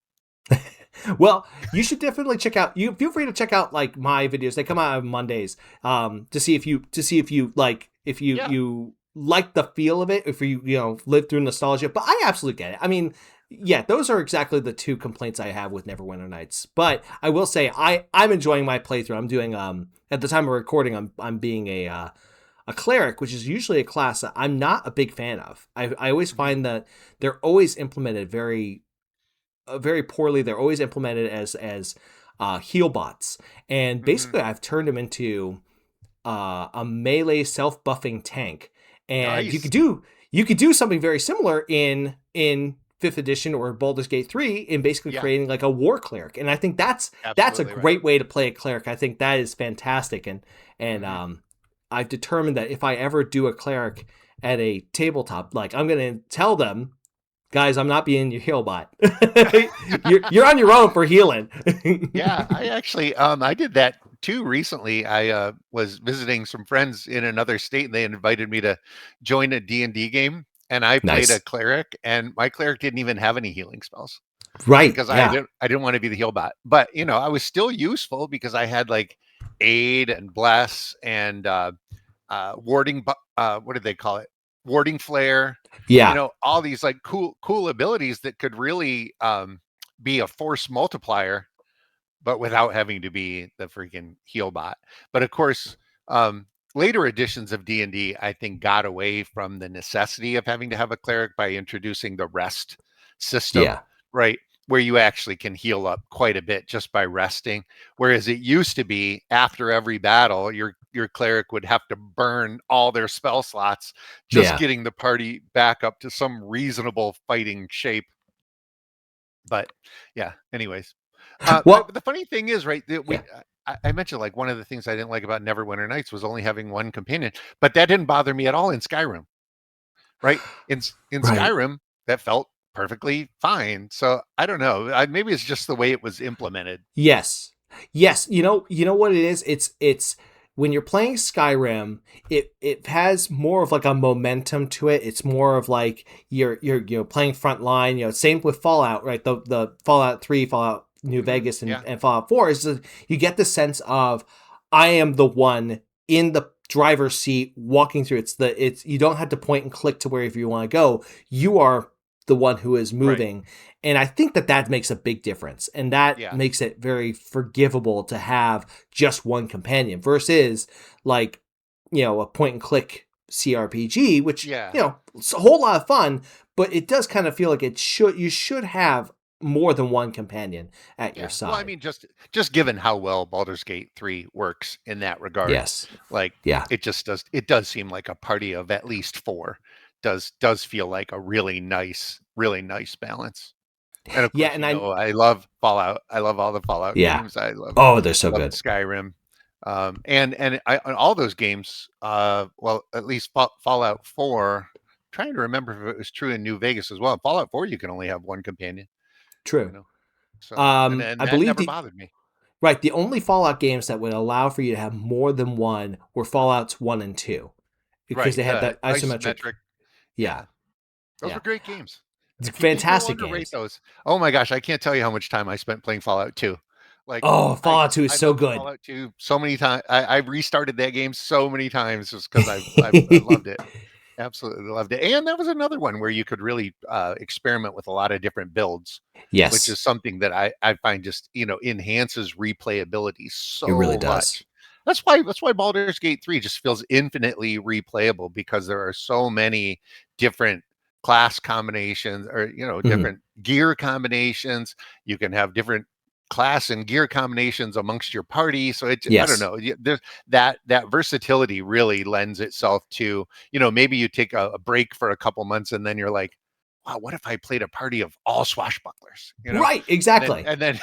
Well, you should definitely check out. You feel free to check out like my videos. They come out on Mondays. To see if you like if Yeah. you like the feel of it. If you know live through nostalgia. But I absolutely get it. I mean, yeah, those are exactly the two complaints I have with Neverwinter Nights. But I will say I'm enjoying my playthrough. I'm doing at the time of recording. I'm being a cleric, which is usually a class that I'm not a big fan of. I always Hmm. find that they're always implemented very poorly. They're always implemented as heal bots, and Hmm. basically I've turned them into a melee self buffing tank. And Nice. you could do something very similar in fifth edition or Baldur's Gate 3 in basically Yeah, creating like a war cleric. And I think that's a absolutely right. great way to play a cleric. I think that is fantastic. And Hmm. I've determined that if I ever do a cleric at a tabletop, like I'm gonna tell them, guys, I'm not being your heal bot. You're on your own for healing. Yeah, I actually I did that too recently. I was visiting some friends in another state and they invited me to join a D&D game and I played a Nice. cleric and my cleric didn't even have any healing spells Right. because Yeah. I didn't want to be the heal bot. But, you know, I was still useful because I had like aid and bless and what did they call it? Warding flare, you Yeah. know, all these like cool abilities that could really be a force multiplier but without having to be the freaking heal bot. But of course, um, later editions of D&D, I think, got away from the necessity of having to have a cleric by introducing the rest system, Yeah. right? Where you actually can heal up quite a bit just by resting. Whereas it used to be after every battle, your cleric would have to burn all their spell slots just Yeah. getting the party back up to some reasonable fighting shape. But yeah, anyways, Well, the funny thing is, right? That yeah. I mentioned like one of the things I didn't like about Neverwinter Nights was only having one companion, but that didn't bother me at all in Skyrim, right? In Right. Skyrim, that felt perfectly fine. So I don't know. Maybe it's just the way it was implemented. Yes. Yes. You know what it is? It's when you're playing Skyrim, it has more of like a momentum to it. It's more of like you're playing frontline, same with Fallout, right? The Fallout 3, Fallout New Hmm. Vegas Yeah, and Fallout 4 is you get the sense of I am the one in the driver's seat walking through. It's you don't have to point and click to wherever you want to go. You are the one who is right. moving, and I think that makes a big difference. And that Yeah, makes it very forgivable to have just one companion versus like, a point and click CRPG, which, yeah, it's a whole lot of fun, but it does kind of feel like you should have more than one companion at your yeah. Well, I side. mean, just given how well Baldur's Gate 3 works in that regard, Yes. like Yeah. it does seem like a party of at least four does feel like a really nice balance. And of Yeah. course, you know, I love Fallout. I love all the Fallout Yeah. games. I Oh, they're so love good. Skyrim. And all those games, well, at least Fallout 4, trying to remember if it was true in New Vegas as well. Fallout 4, you can only have one companion, you True. know. So, and I that believe never the bothered me. Right, the only Fallout games that would allow for you to have more than one were Fallout's 1 and 2 because Right, they had the that isometric. isometric, Yeah, yeah, those yeah. were great games. It's People fantastic underrate games. those. Oh my gosh, I can't tell you how much time I spent playing Fallout 2. Like, Oh, I Fallout 2 is I so loved good. Fallout 2 so many times. I've restarted that game so many times just because I loved it. Absolutely loved it. And that was another one where you could really experiment with a lot of different builds, which Yes, is something that I find just, you know, enhances replayability it really so does. much. That's why Baldur's Gate 3 just feels infinitely replayable because there are so many different class combinations or, you know, Mhm. different gear combinations. You can have different class and gear combinations amongst your party. So I don't Yes. know. There's that versatility really lends itself to, you know, maybe you take a break for a couple months and then you're like, wow, what if I played a party of all swashbucklers, you know? Right, exactly. And then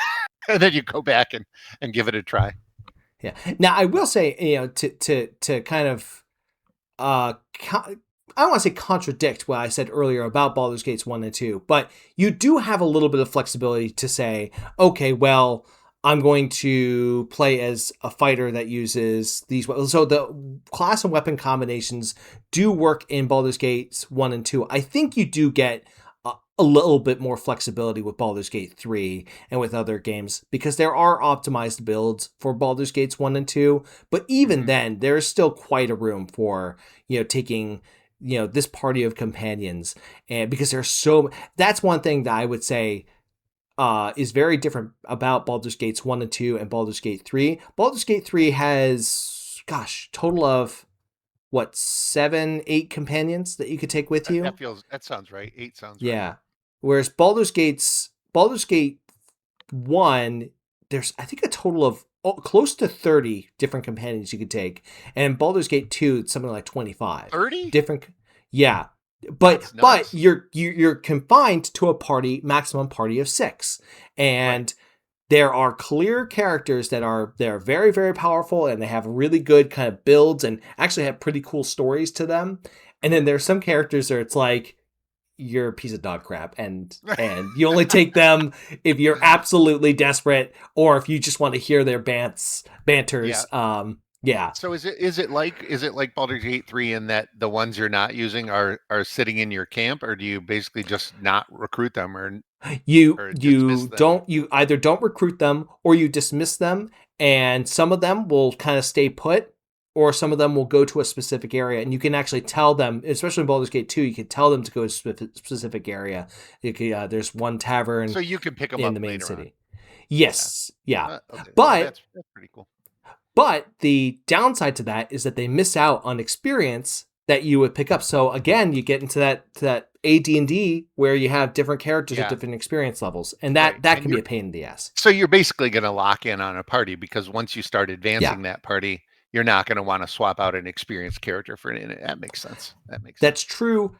and then you go back and give it a try. Yeah. Now, I will But say, to kind of uh I don't want to say contradict what I said earlier about Baldur's Gates 1 and 2, but you do have a little bit of flexibility to say, okay, well, I'm going to play as a fighter that uses these. So the class and weapon combinations do work in Baldur's Gates 1 and 2. I think you do get a little bit more flexibility with Baldur's Gate 3 and with other games because there are optimized builds for Baldur's Gates 1 and 2. But even then, there is still quite a room for, taking this party of companions, and because there's that's one thing that I would say is very different about Baldur's Gates 1 and 2 and Baldur's Gate 3. Baldur's Gate 3 has, total of what, 7, 8 companions that you could take with you. That sounds right. 8 sounds right. Yeah. Whereas Baldur's Gate 1, there's, I think, a total of close to 30 different companions you could take. And Baldur's Gate 2, it's something like 25. 30? Different. Yeah. But you're confined to a maximum party of 6. And there are clear characters they're very, very powerful, and they have really good kind of builds and actually have pretty cool stories to them. And then there's some characters where it's like, you're a piece of dog crap, and you only take them if you're absolutely desperate or if you just want to hear their banters. Yeah. So is it like Baldur's Gate 3 in that the ones you're not using are sitting in your camp, or do you basically just not recruit them or you dismiss them? you either don't recruit them or you dismiss them, and some of them will kind of stay put, or some of them will go to a specific area, and you can actually tell them, especially in Baldur's Gate 2, you can tell them to go to a specific area. There's one tavern, so you can pick them in up the main later city. Yes, yeah. Okay. But That's pretty cool. But the downside to that is that they miss out on experience that you would pick up. So again, you get into that AD&D where you have different characters at different experience levels, and that can be a pain in the ass. So you're basically going to lock in on a party, because once you start advancing that party, you're not going to want to swap out an experienced character for an. That makes sense. That's true,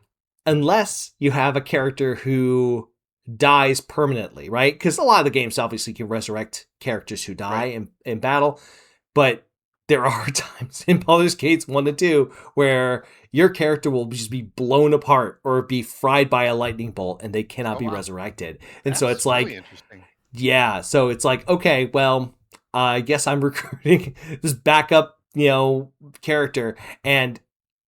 unless you have a character who dies permanently, right? Because a lot of the games obviously can resurrect characters who die in battle. But there are times in Baldur's Gates 1 and 2 where your character will just be blown apart or be fried by a lightning bolt, and they cannot be resurrected. And so it's like, really interesting. Yeah, so it's like, okay, well, I guess I'm recruiting this backup, character, and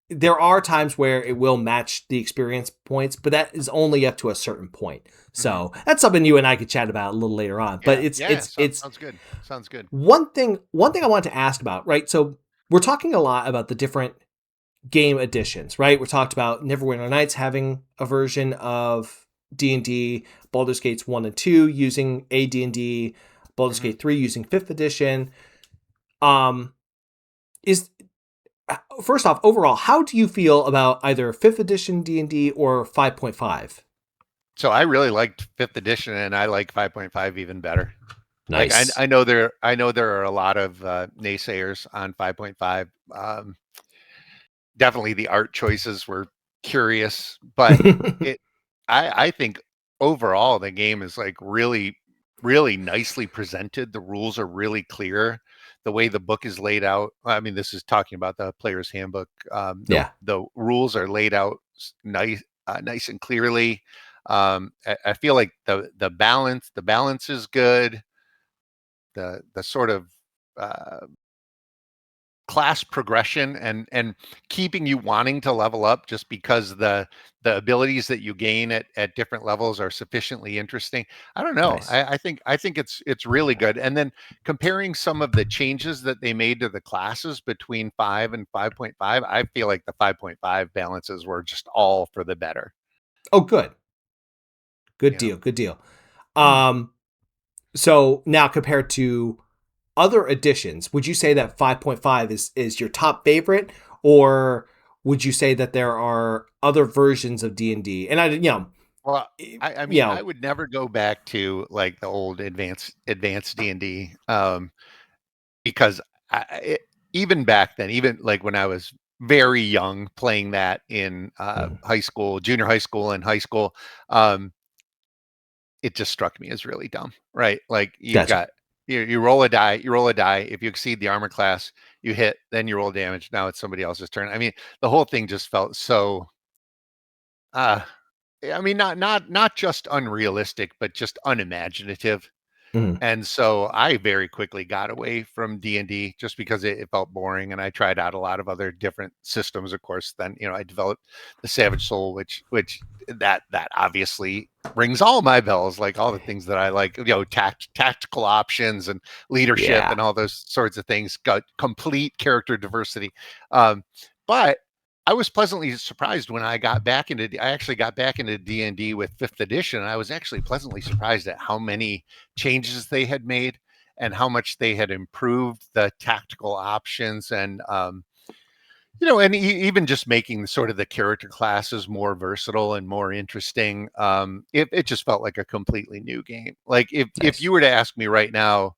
there are times where it will match the experience points, but that is only up to a certain point. So that's something you and I could chat about a little later on. But it's sounds good. Sounds good. One thing I wanted to ask about, right? So we're talking a lot about the different game editions, right? We talked about Neverwinter Nights having a version of D&D, Baldur's Gates 1 and 2 using AD&D, Baldur's Gate 3 using 5th edition. First off, overall, how do you feel about either 5th edition D&D or 5.5? So I really liked 5th edition, and I like 5.5 even better. Nice. Like I know there are a lot of naysayers on 5.5. Definitely the art choices were curious, but I think overall the game is like really, really nicely presented. The rules are really clear. The way the book is laid out. I mean, this is talking about the player's handbook. The rules are laid out nice and clearly. I feel like the balance is good. The sort of class progression and keeping you wanting to level up just because the abilities that you gain at different levels are sufficiently interesting. I don't know. Nice. I think it's really good. And then comparing some of the changes that they made to the classes between 5 and 5.5, I feel like the 5.5 balances were just all for the better. Oh, good. Good deal. So now compared to other editions, would you say that 5.5 is your top favorite, or would you say that there are other versions of D&D? And I would never go back to like the old advanced D&D, because even back then, even like when I was very young playing that in high school, junior high school, and high school, it just struck me as really dumb, right? Like you roll a die. If you exceed the armor class, you hit, then you roll damage. Now it's somebody else's turn. I mean, the whole thing just felt so uh, I mean, not just unrealistic, but just unimaginative. Mhm. And so I very quickly got away from D&D just because it felt boring, and I tried out a lot of other different systems. Of course, then I developed the Savage Soul, which that obviously rings all my bells, like all the things that I like, tactical options and leadership Yeah. and all those sorts of things. Got complete character diversity, but I was pleasantly surprised when I actually got back into D&D with 5th edition. I was actually pleasantly surprised at how many changes they had made and how much they had improved the tactical options, and even just making the character classes more versatile and more interesting. It just felt like a completely new game. Like if Nice. you were to ask me right now,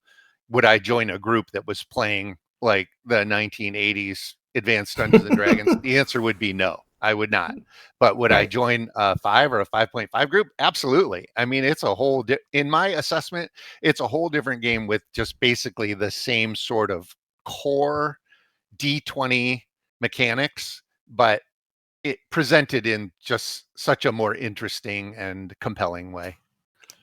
would I join a group that was playing like the 1980s Advanced Dungeons and Dragons? The answer would be no, I would not. But would I Right. join a 5 or a 5.5 group? Absolutely. I mean, it's a whole in my assessment, it's a whole different game with just basically the same sort of core D20 mechanics, but it presented in just such a more interesting and compelling way.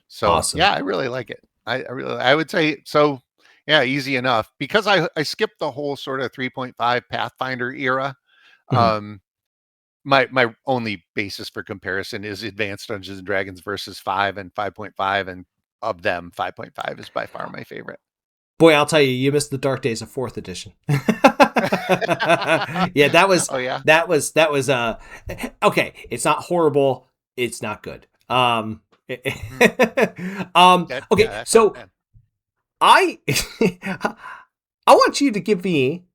So Awesome. yeah, I really like it. I would say so. Yeah, easy enough because I skipped the whole sort of 3.5 Pathfinder era. Mhm. Um, my only basis for comparison is Advanced Dungeons and Dragons versus 5 and 5.5, and of them, 5.5 is by far my favorite. Boy, I'll tell you, you missed the dark days of 4th edition. Yeah, that was Oh yeah. okay. It's not horrible. It's not good. Mm. Yeah, Okay, that sounds so bad. I I want you to give me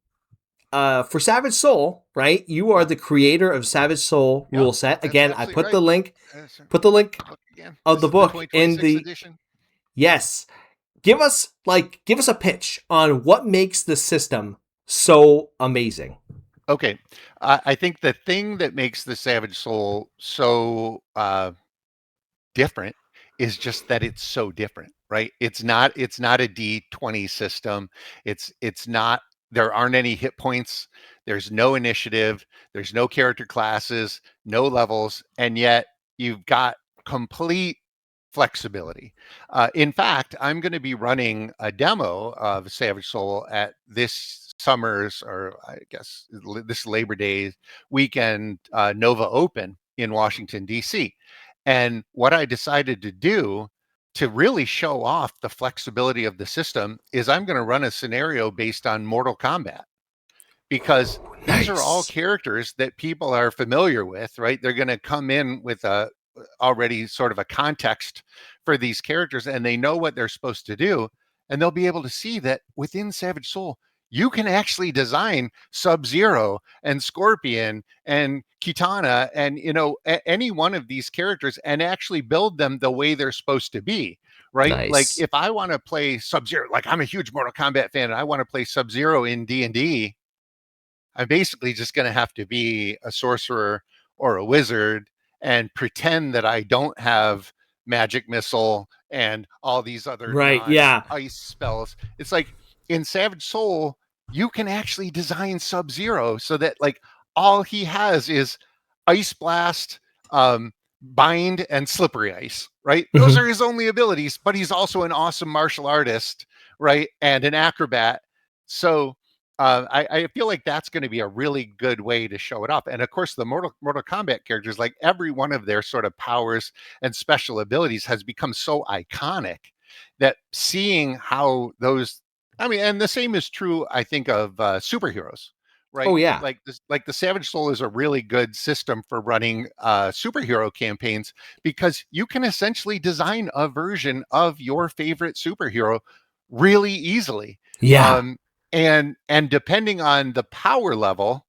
for Savage Soul, right? You are Yeah. the creator of Savage Soul Yep, rule set. that's Again, I absolutely put right. the link That's put the link book again. of This the is the book in 2026 the edition. yes. Give us a pitch on what makes the system so amazing. Okay, I think the thing that makes the Savage Soul so different is just that it's so different, right? It's not a D20 system. It's not there aren't any hit points, there's no initiative, there's no character classes, no levels, and yet you've got complete flexibility. In fact, I'm going to be running a demo of Savage Soul at this summer's, or I guess this Labor Day weekend, Nova Open in Washington, D.C. And what I decided to do to really show off the flexibility of the system is I'm going to run a scenario based on Mortal Kombat, because these are all Nice. characters that people are familiar with, right? They're going to come in with a already sort of a context for these characters, and they know what they're supposed to do, and they'll be able to see that within Savage Soul you can actually design Sub-Zero and Scorpion and Kitana and any one of these characters and actually build them the way they're supposed to be, right? Like Nice. if I want to play Sub-Zero, like I'm a huge Mortal Kombat fan and I want to play Sub-Zero in D&D, I'm basically just going to have to be a sorcerer or a wizard and pretend that I don't have magic missile and all these other Right. Yeah. non-ice spells. It's like in Savage Soul, you can actually design Sub-Zero so that like all he has is ice blast, bind, and slippery ice, right? Those Mhm. are his only abilities, but he's also an awesome martial artist, right? And an acrobat. So I feel like that's going to be a really good way to show it up. And of course, the Mortal Kombat characters, like every one of their sort of powers and special abilities has become so iconic that seeing how those, I mean, and the same is true, I think, of superheroes, Oh right? yeah. Like this, like the Savage Soul is a really good system for running superhero campaigns because you can essentially design a version of your favorite superhero really easily. Yeah. Um, and depending on the power level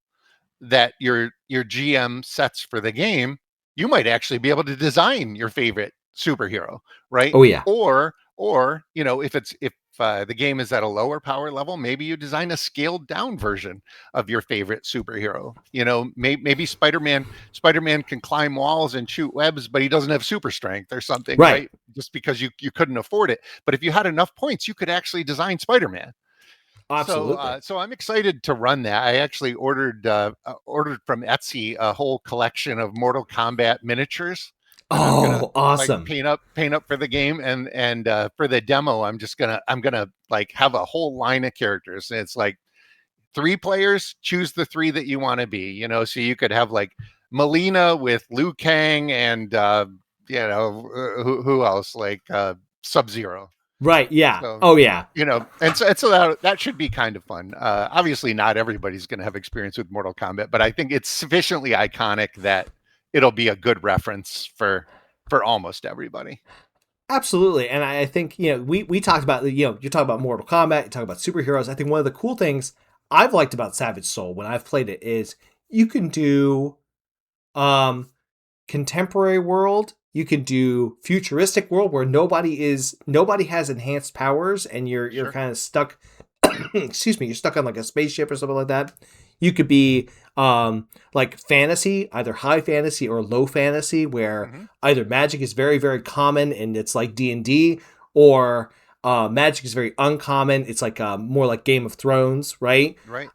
that your GM sets for the game, you might actually be able to design your favorite superhero, right? Oh yeah. Or if the game is at a lower power level, maybe you design a scaled down version of your favorite superhero. Maybe Spider-Man can climb walls and shoot webs, but he doesn't have super strength or something, Right. right? Just because you couldn't afford it. But if you had enough points, you could actually design Spider-Man. Absolutely. So I'm excited to run that. I actually ordered from Etsy a whole collection of Mortal Kombat miniatures that I'm gonna Oh, like awesome. paint up for the game, and for the demo, I'm gonna like have a whole line of characters. And it's like 3 players, choose the 3 that you want to be. So you could have like Melina with Liu Kang and who else like Sub Zero. Right. Yeah. So, Oh, yeah. and so that should be kind of fun. Obviously, not everybody's going to have experience with Mortal Kombat, but I think it's sufficiently iconic that it'll be a good reference for almost everybody. Absolutely. And I think, we talked about, you talk about Mortal Kombat, you talk about superheroes. I think one of the cool things I've liked about Savage Soul when I've played it is you can do um contemporary world, you can do futuristic world where nobody has enhanced powers and you're Sure. kind of stuck excuse me, you're stuck on like a spaceship or something like that. You could be like fantasy, either high fantasy or low fantasy, where Hmm. either magic is very, very common and it's like D&D, or magic is very uncommon. It's like more like Game of Thrones, right? Right.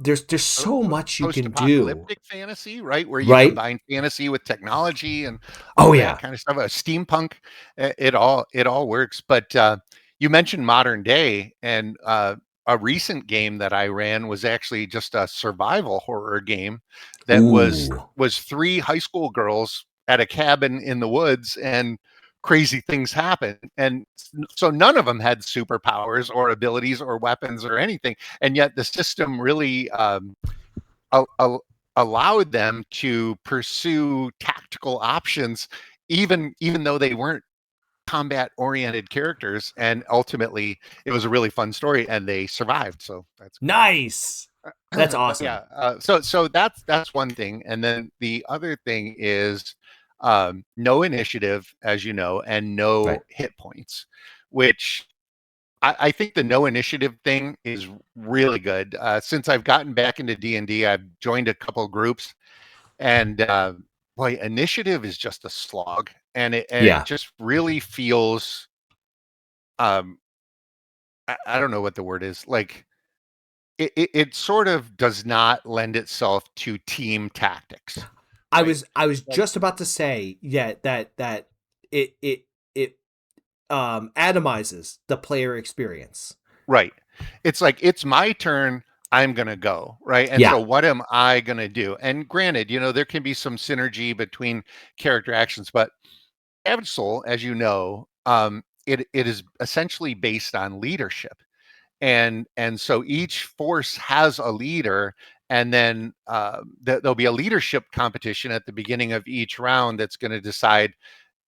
There's so much you can do, Post-apocalyptic fantasy, right? Where you right? combine fantasy with technology and Oh all that yeah. kind of stuff. Steampunk, it all works. But you mentioned modern day, and a recent game that I ran was actually just a survival horror game that was Ooh. was 3 high school girls at a cabin in the woods, and crazy things happen. And so none of them had superpowers or abilities or weapons or anything, and yet the system really al- al- allowed them to pursue tactical options, even though they weren't combat oriented characters. And ultimately it was a really fun story and they survived, so that's cool. Nice. That's But awesome. yeah, so that's one thing. And then the other thing is no initiative, as you know, and no Right. hit points, which I think the no initiative thing is really good. Since I've gotten back into D&D, I've joined a couple groups, and boy, initiative is just a slog, and it Yeah. just really feels. Um, I don't know what the word is. Like it sort of does not lend itself to team tactics, right? I was Like, just about to say, yeah, that it atomizes the player experience. right. It's like it's my turn. I'm going to go, right? And so Yeah. what am I going to do? And granted, there can be some synergy between character actions, but Savage Soul, as you know, it is essentially based on leadership. And so each force has a leader, and then there'll be a leadership competition at the beginning of each round that's going to decide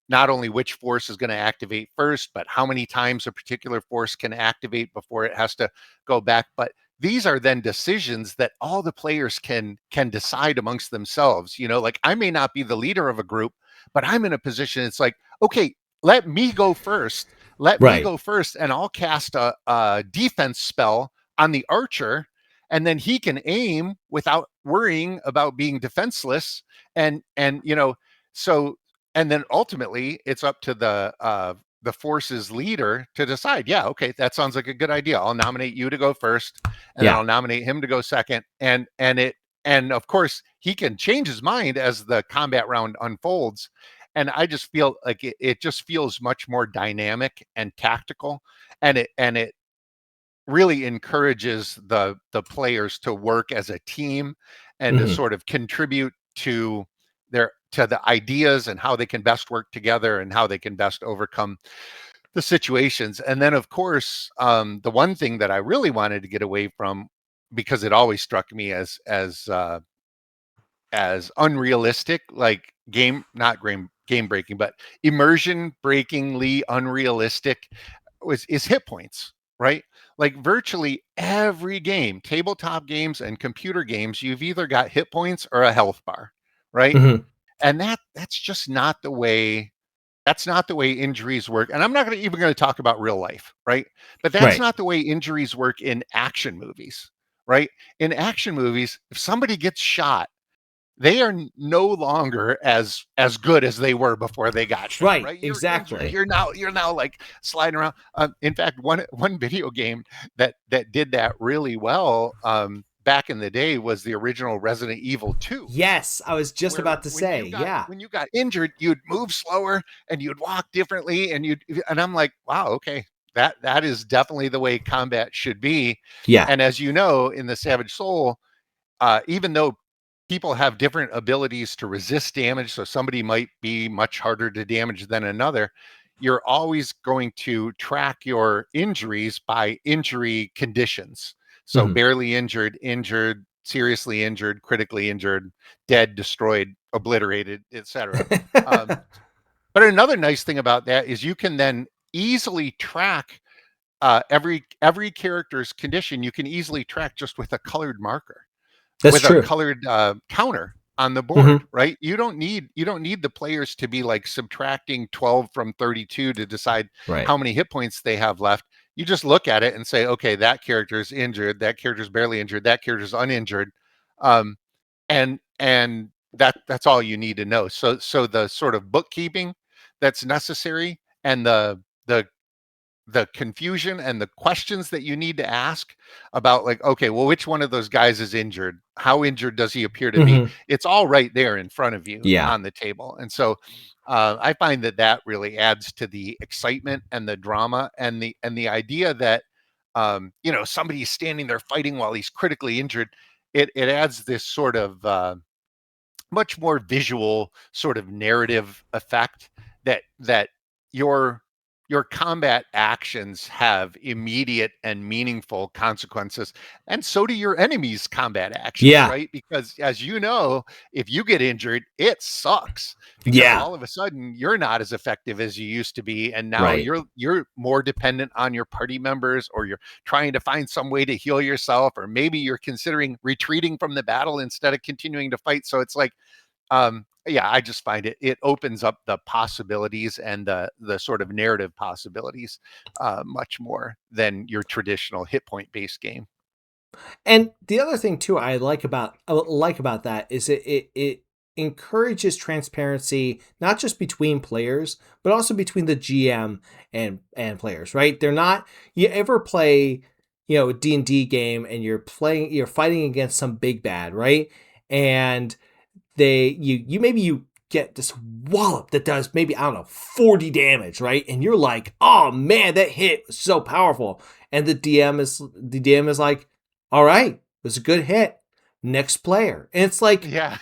not only which force is going to activate first, but how many times a particular force can activate before it has to go back. But these are then decisions that all the players can decide amongst themselves. Like I may not be the leader of a group, but I'm in a position. It's like, okay, let me go first. Let me Right. go first, and I'll cast a defense spell on the archer, and then he can aim without worrying about being defenseless. And so and then ultimately it's up to the force's leader to decide, yeah, okay, that sounds like a good idea, I'll nominate you to go first, and then Yeah. I'll nominate him to go second. And of course he can change his mind as the combat round unfolds. And I just feel like it just feels much more dynamic and tactical, and it really encourages the players to work as a team and to Hmm. sort of contribute to the ideas and how they can best work together and how they can best overcome the situations. And then of course, the one thing that I really wanted to get away from, because it always struck me as unrealistic, like game breaking, but immersion breakingly unrealistic, is hit points, right? Like virtually every game, tabletop games and computer games, you've either got hit points or a health bar, right? Hmm. And that's not the way injuries work. And I'm not even going to talk about real life, right? But that's Right. not the way injuries work in action movies, right? In action movies, if somebody gets shot, they are no longer as good as they were before they got shot. Right, Right, you're injured. exactly. You're now like sliding around. In fact, one video game that did that really well back in the day was the original Resident Evil 2, Yes, I was just where about to say, yeah. when you got injured, you'd move slower and you'd walk differently, and I'm like, wow, okay, that is definitely the way combat should be. Yeah. And as you know, in the Savage Soul, even though people have different abilities to resist damage, so somebody might be much harder to damage than another, you're always going to track your injuries by injury conditions. So Mhm. barely injured, injured, seriously injured, critically injured, dead, destroyed, obliterated, etc. Um, but another nice thing about that is you can then easily track every character's condition. You can easily track just with a colored marker, That's with a true. colored counter on the board, Mhm. right? You don't need the players to be like subtracting 12 from 32 to decide Right. how many hit points they have left. You just look at it and say, okay, that character is injured, that character is barely injured, that character is uninjured, um, and that's all you need to know. So the sort of bookkeeping that's necessary, and the confusion and the questions that you need to ask about, like, okay, well, which one of those guys is injured, how injured does he appear to be, Mhm. it's all right there in front of you Yeah. on the table. And so I find that really adds to the excitement and the drama, and the idea that somebody's standing there fighting while he's critically injured. It adds this sort of much more visual sort of narrative effect, that your your combat actions have immediate and meaningful consequences, and so do your enemies' combat actions, Yeah. right? Because as you know, if you get injured, it sucks, because Yeah. all of a sudden you're not as effective as you used to be, and now Right. you're more dependent on your party members, or you're trying to find some way to heal yourself, or maybe you're considering retreating from the battle instead of continuing to fight. So it's like, yeah, I just find it opens up the possibilities and the sort of narrative possibilities much more than your traditional hit point based game. And the other thing too I like about that is it encourages transparency not just between players but also between the GM and players, right? They're not you ever play, a D&D game and you're fighting against some big bad, right? And you get this wallop that does maybe, I don't know, 40 damage, right? And you're like, "Oh man, that hit was so powerful." And the DM is like, "All right, it was a good hit. Next player." And it's like Yeah.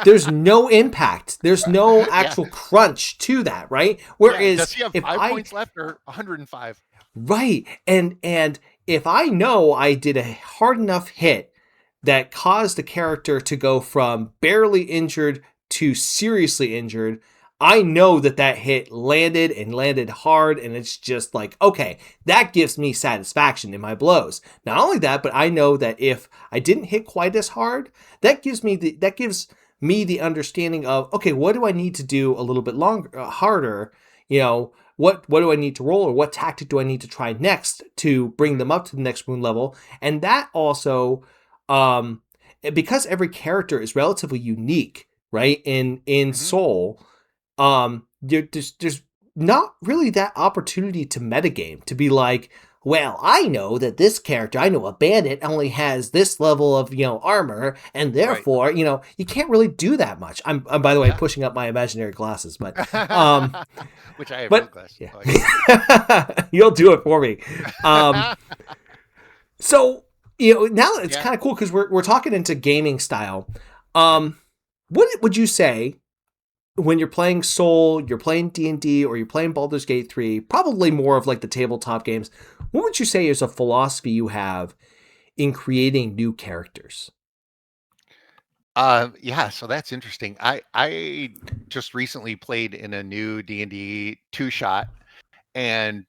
there's no impact. There's no Yeah. actual crunch to that, right? Yeah. Whereas Does he have if 5 points left or 105? right, and if I know I did a hard enough hit that caused the character to go from barely injured to seriously injured, I know that that hit landed and landed hard, and it's just like, okay, that gives me satisfaction in my blows. Not only that, but I know that if I didn't hit quite as hard, that gives me the understanding of, okay, what do I need to do a little bit longer, harder, what do I need to roll, or what tactic do I need to try next to bring Hmm. them up to the next wound level? And that also, um, because every character is relatively unique, right? In Hmm. Soul, there's not really that opportunity to metagame to be like, well, I know that this character, I know a bandit only has this level of armor, and Right. therefore, you can't really do that much. I'm by the way Yeah. pushing up my imaginary glasses, um, Which I have real but glasses, so I can see. yeah, you'll do it for me. Um, so now it's Yeah. kind of cool because we're talking into gaming style. Um, what would you say when you're playing Soul, you're playing D&D, or you're playing Baldur's Gate 3, probably more of like the tabletop games? What would you say is a philosophy you have in creating new characters? Yeah, so that's interesting. I just recently played in a new D&D two shot, and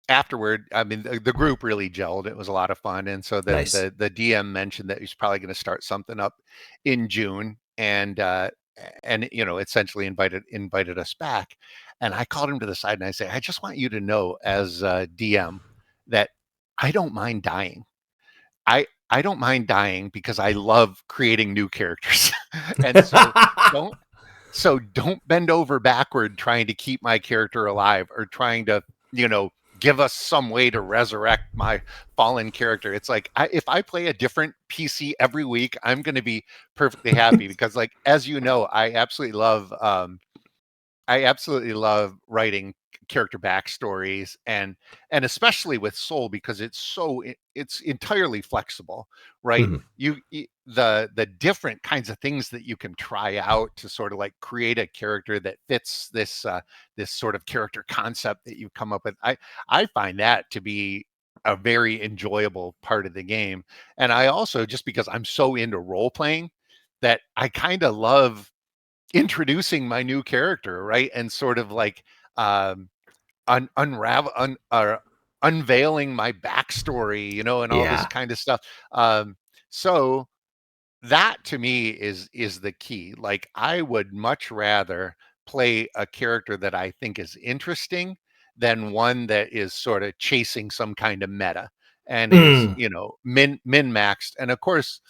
afterward, I mean, the group really gelled. It was a lot of fun, and so the Nice. the the DM mentioned that he's probably going to start something up in June, and essentially invited us back. And I called him to the side and I say, I just want you to know, as DM, that I don't mind dying. I don't mind dying because I love creating new characters. And so don't don't bend over backward trying to keep my character alive or trying to, give us some way to resurrect my fallen character. It's like if I play a different PC every week, I'm going to be perfectly happy because, like, as you know, I absolutely love writing character backstories, and especially with Soul because it's entirely flexible, right? Mhm. The different kinds of things that you can try out to sort of like create a character that fits this sort of character concept that you come up with. I find that to be a very enjoyable part of the game. And I also, just because I'm so into role playing, that I kind of love introducing my new character, right? And sort of like um unravel unveiling my backstory, and all this Yeah. kind of stuff. So that to me is the key. Like, I would much rather play a character that I think is interesting than one that is sort of chasing some kind of meta and is, Mm. min maxed. And of course,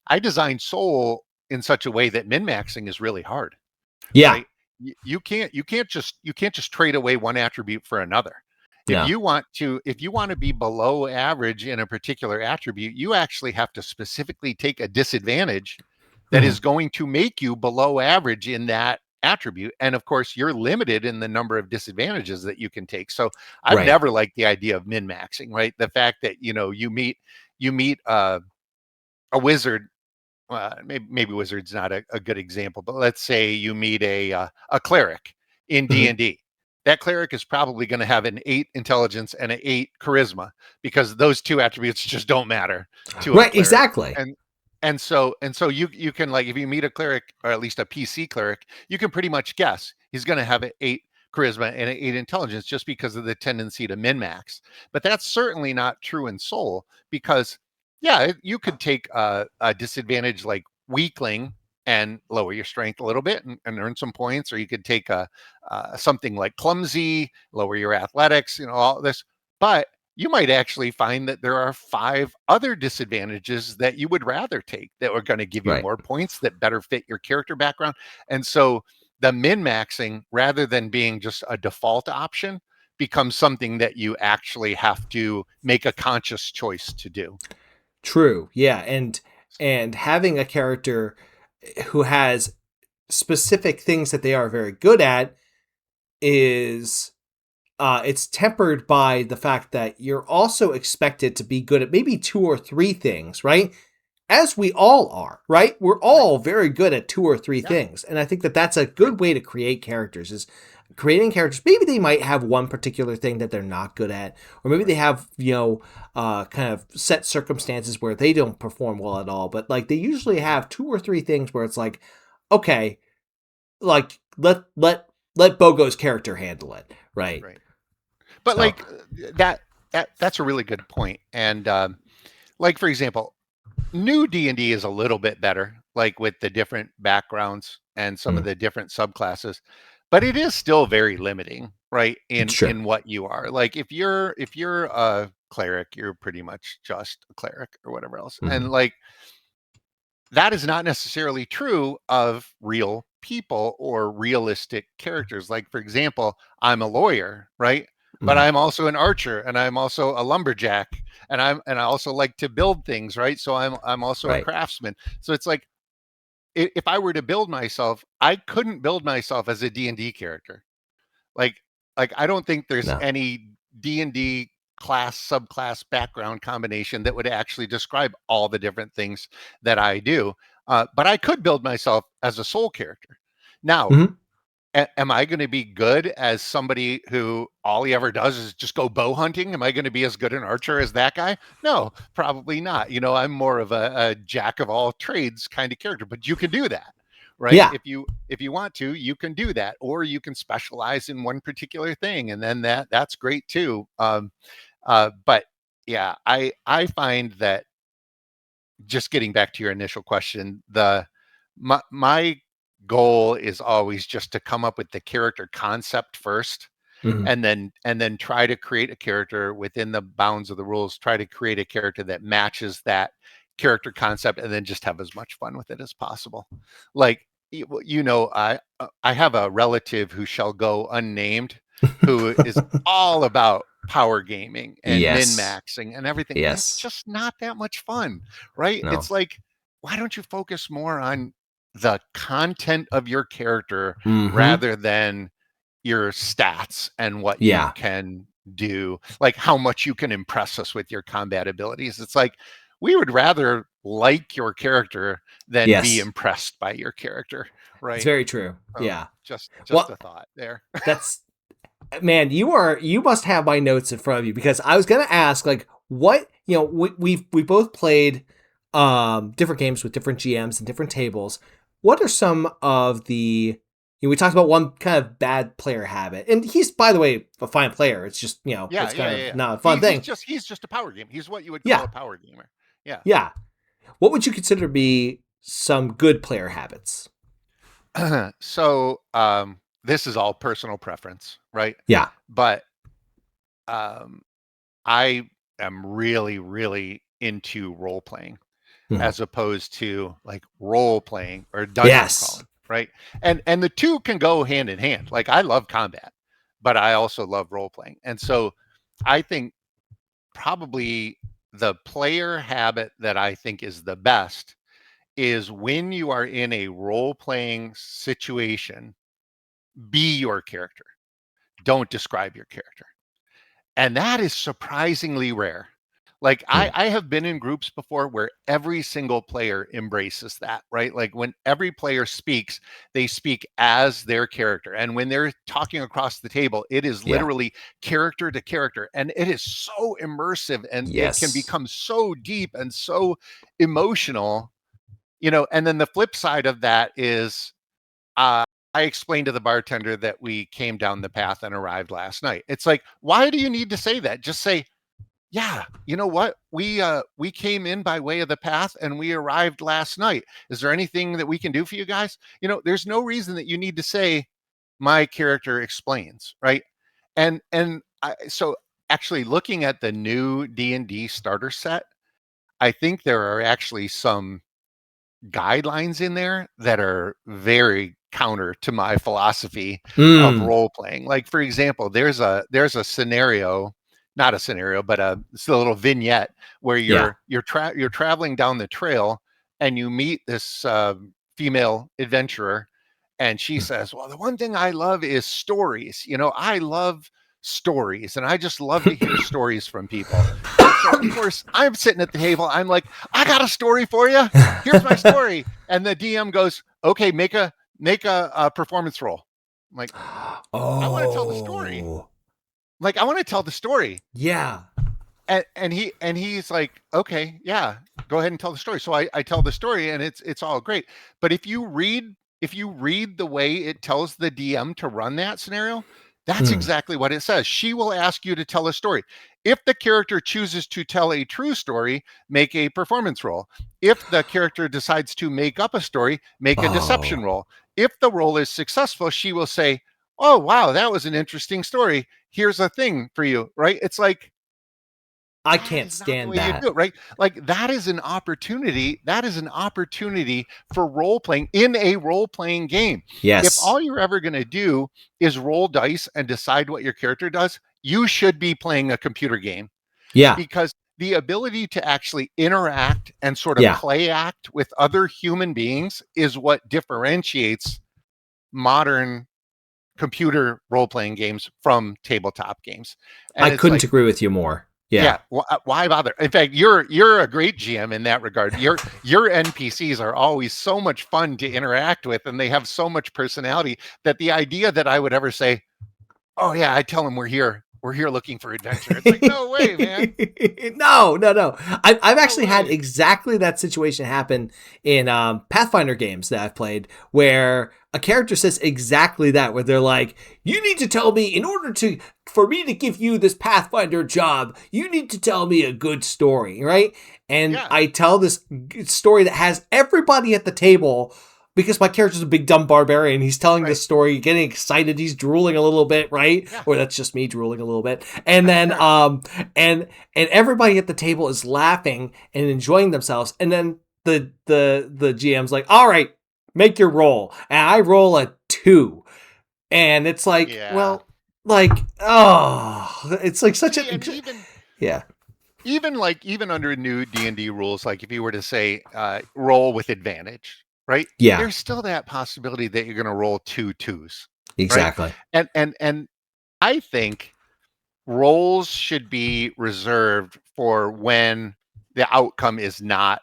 I designed Soul in such a way that min maxing is really hard, Yeah. right? You can't just trade away one attribute for another. If No. you want to be below average in a particular attribute, you actually have to specifically take a disadvantage that Mhm. is going to make you below average in that attribute. And of course, you're limited in the number of disadvantages that you can take. So I've Right. never liked the idea of min maxing, right? The fact that you meet a wizard, maybe wizard's not a good example, but let's say you meet a cleric in D Mhm. and D. That cleric is probably going to have an 8 intelligence and an 8 charisma because those two attributes just don't matter to a Right. cleric. Exactly. And so you can, like, if you meet a cleric, or at least a PC cleric, you can pretty much guess he's going to have an 8 charisma and an 8 intelligence just because of the tendency to min max. But that's certainly not true in Soul because, yeah, you could take a disadvantage like weakling and lower your strength a little bit and earn some points, or you could take a something like clumsy, lower your athletics, all this. But you might actually find that there are 5 other disadvantages that you would rather take that are going to give you Right. more points that better fit your character background. And so the min maxing, rather than being just a default option, becomes something that you actually have to make a conscious choice to do. True. Yeah. And having a character who has specific things that they are very good at is it's tempered by the fact that you're also expected to be good at maybe two or three things, right? As we all are, right? We're Right. all very good at two or three Yeah. things. And I think that that's a Right. good way to create characters is creating characters. Maybe they might have one particular thing that they're not good at, or maybe they Right. have, kind of set circumstances where they don't perform well at all. But like they usually have two or three things where it's like, okay, like let Bogo's character handle it, right? Right. But So, like that's a really good point. And like, for example, new D&D is a little bit better, like with the different backgrounds and some of mm, the different subclasses, but it is still very limiting, right? it's In true. in what you are. Like, if you're a cleric, you're pretty much just a cleric or whatever else. Hmm. And like, that is not necessarily true of real people or realistic characters. Like, for example, I'm a lawyer, right? But Hmm. I'm also an archer, and I'm also a lumberjack, and I also like to build things, right? So I'm also a Right. craftsman. So it's like, if I were to build myself, I couldn't build myself as a D&D character. Like like I don't think there's No. any D&D class, subclass, background combination that would actually describe all the different things that I do. But I could build myself as a soul character. Now, Hmm. am I going to be good as somebody who all he ever does is just go bow hunting? Am I going to be as good an archer as that guy? No, probably not. I'm more of a jack of all trades kind of character, but you can do that, right? Yeah. If you want to, you can do that, or you can specialize in one particular thing, and then that's great too. But yeah, I find that, just getting back to your initial question, my goal is always just to come up with the character concept first, Hmm. and then try to create a character within the bounds of the rules, try to create a character that matches that character concept and then just have as much fun with it as possible. Like, I have a relative who shall go unnamed who is all about power gaming and Yes. min-maxing and everything. And it's Yes. just not that much fun, right? No. It's like, why don't you focus more on the content of your character Mm-hmm. rather than your stats and what you Yeah. can do, like how much you can impress us with your combat abilities? It's like, we would rather like your character than be Yes. impressed by your character, It's right? very true. So Yeah. just a Well, thought there. that's man, you must have my notes in front of you because I was gonna ask like what we both played different games with different GMs and different tables. What are some of the we talked about one kind of bad player habit, and he's by the way a fine player. It's just Yeah, it's yeah, kind yeah, of yeah. not a fun thing. He's just a power gamer. He's what you would call Yeah, a power gamer. Yeah. yeah. What would you consider to be some good player habits? So this is all personal preference, right? Yeah. But um, I am really, really into role playing Mhm. as opposed to like role playing or dungeon Yes. crawling, right? And the two can go hand in hand. Like, I love combat, but I also love role playing. And so I think probably the player habit that I think is the best is when you are in a role playing situation, be your character. Don't describe your character. And that is surprisingly rare. Like, Hmm. I have been in groups before where every single player embraces that, right? Like, when every player speaks, they speak as their character. And when they're talking across the table, it is Yeah. literally character to character. And it is so immersive and it can Yes. become so deep and so emotional, And then the flip side of that is, uh, I explained to the bartender that we came down the path and arrived last night. It's like, why do you need to say that? Just say, yeah, you know what? We came in by way of the path and we arrived last night. Is there anything that we can do for you guys? There's no reason that you need to say my character explains, right? So actually looking at the new D&D starter set, I think there are actually some guidelines in there that are very counter to my philosophy of Mm. role playing. Like, for example, there's a scenario, not a scenario, but it's a little vignette where Yeah. you're traveling down the trail and you meet this female adventurer, and she says, "Well, the one thing I love is stories. I love stories, and I just love to hear stories from people." And so, of course, I'm sitting at the table. I'm like, "I got a story for you. Here's my story." And the DM goes, "Okay, make a performance roll." I'm like, "I want to tell the story. Oh. Like, I want to tell the story." Yeah. And he's like, "Okay, yeah, go ahead and tell the story." So I tell the story, and it's all great. But if you read the way it tells the DM to run that scenario, that's Mm. exactly what it says. She will ask you to tell a story. If the character chooses to tell a true story, make a performance roll. If the character decides to make up a story, make a deception Oh. roll. If the roll is successful, she will say, "Oh, wow, that was an interesting story. Here's a thing for you," right? It's like, I that can't is not the stand way you that. do it, right? Like, that is an opportunity. That is an opportunity for role playing in a role playing game. If Yes. all you're ever going to do is roll dice and decide what your character does, you should be playing a computer game, Yeah. because the ability to actually interact and sort of Yeah. play act with other human beings is what differentiates modern computer role playing games from tabletop games. I And it's couldn't like, agree with you more. Yeah. yeah, why bother? In fact, you're a great GM in that regard. Your NPCs are always so much fun to interact with, and they have so much personality that the idea that I would ever say, "Oh yeah," I tell them we're here looking for adventure. It's like, no way, man. No. I've No actually had way. exactly that situation happen in Pathfinder games that I've played, where a character says exactly that, where they're like, "You need to tell me for me to give you this Pathfinder job. You need to tell me a good story, right?" And Yeah. I tell this story that has everybody at the table because my character's a big dumb barbarian. He's telling this Right. story, getting excited. He's drooling a little bit, right? Yeah. Or that's just me drooling a little bit. And then, and everybody at the table is laughing and enjoying themselves. And then the GM's like, all right, make your roll. And I roll a 2. And it's like, Yeah. well, like, oh, it's like such See, a, and yeah, even under new D&D rules, like if you were to say roll with advantage, right? yeah, There's still that possibility that you're going to roll 2 2s, right? exactly. And I think roles should be reserved for when the outcome is not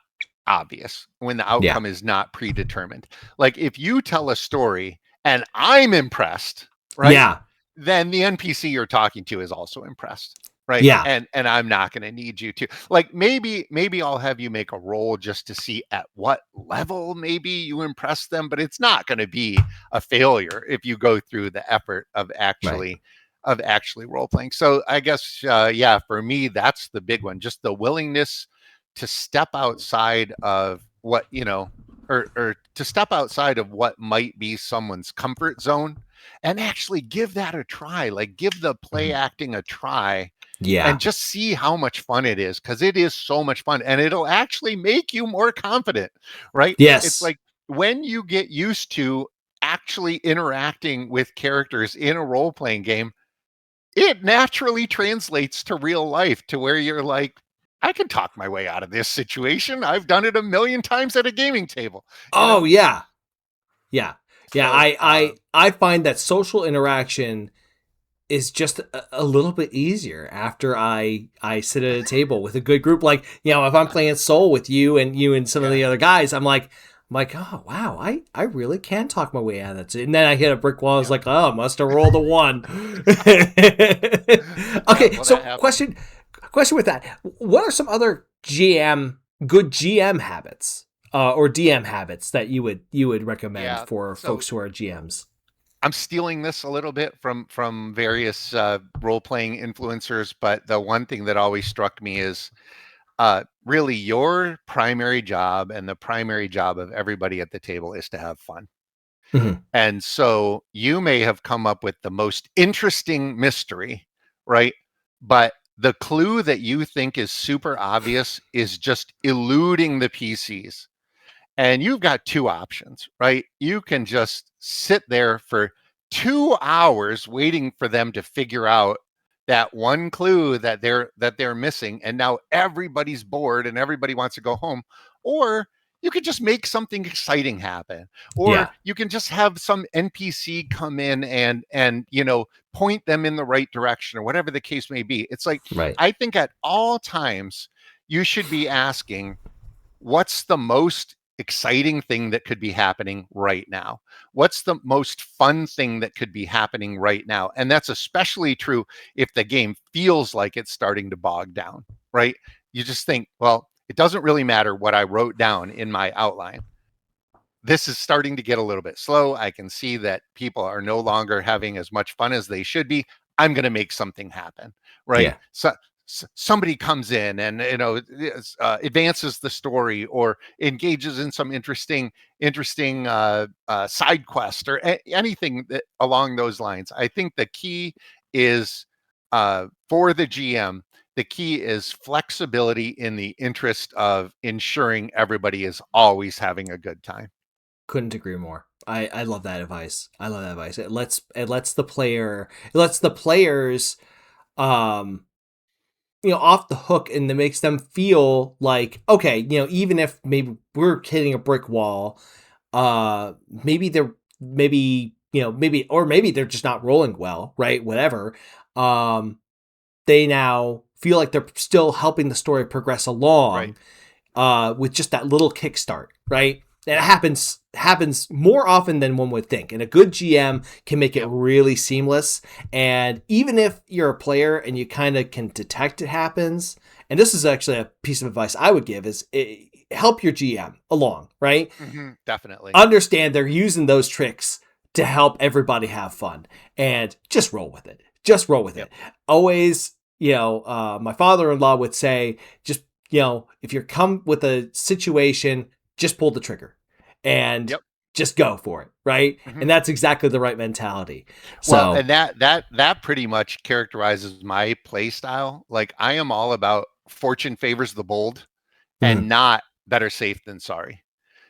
obvious, when the Yeah, outcome is not predetermined. Like if you tell a story and I'm impressed, right? yeah, Then the NPC you're talking to is also impressed, right? yeah, And I'm not going to need you to, like, maybe I'll have you make a roll just to see at what level maybe you impress them, but it's not going to be a failure if you go through the effort right. of actually role playing. So I guess yeah, for me that's the big one, just the willingness to step outside of what, or to step outside of what might be someone's comfort zone and actually give that a try, like give the play Mhm. acting a try Yeah. and just see how much fun it is, because it is so much fun and it'll actually make you more confident, right? It's Yes. like when you get used to actually interacting with characters in a role playing game, it naturally translates to real life, to where you're like, I can talk my way out of this situation. I've done it a million times at a gaming table, you Oh know? yeah. Yeah. Yeah. So, I find that social interaction is just a little bit easier after I sit at a table with a good group. Like, if I'm playing Soul with you and some of yeah, the other guys, I'm like, oh wow, I really can talk my way out of that. And then I hit a brick wall. I was yeah, like, oh, must have rolled a 1. yeah. Okay, Well, so that happens. question with that. What are some other good GM habits, or DM habits that you would recommend Yeah. for So folks who are GMs? I'm stealing this a little bit from various role playing influencers, but the one thing that always struck me is really your primary job and the primary job of everybody at the table is to have fun. Mhm. And so you may have come up with the most interesting mystery, right? But the clue that you think is super obvious is just eluding the PCs. And you've got two options, right? You can just sit there for 2 hours waiting for them to figure out that one clue that they're missing, and now everybody's bored and everybody wants to go home. Or you could just make something exciting happen, or Yeah. you can just have some NPC come in and point them in the right direction, or whatever the case may be. It's like, Right. I think at all times you should be asking, what's the most exciting thing that could be happening right now? What's the most fun thing that could be happening right now? And that's especially true if the game feels like it's starting to bog down, right? You just think, well, it doesn't really matter what I wrote down in my outline. This is starting to get a little bit slow. I can see that people are no longer having as much fun as they should be. I'm going to make something happen, right? Yeah. So somebody comes in and advances the story or engages in some interesting side quest or anything along those lines. I think the key is, for the GM, the key is flexibility in the interest of ensuring everybody is always having a good time. Couldn't agree more. I love that advice. I love that advice. It lets the players um off the hook, and it makes them feel like, okay, even if maybe we're hitting a brick wall, maybe maybe they're just not rolling well, right? Whatever. Um they now feel like they're still helping the story progress Right. along, with just that little kickstart, right? And it Yep. happens more often than one would think. And a good GM can make it Yep. really seamless. And even if you're a player and you kind of can detect it happens, and this is actually a piece of advice I would give, is help your GM along, right? Definitely. Understand they're using those tricks to help everybody have fun, and just roll with it. Just roll with Yep. it. Always, my father-in-law would say, just, if you're come with a situation, just pull the trigger. And Yep. just go for it, right? Mhm. And that's exactly the right mentality. Well, So, and that pretty much characterizes my play style. Like I am all about fortune favors the bold mm, and not better safe than sorry.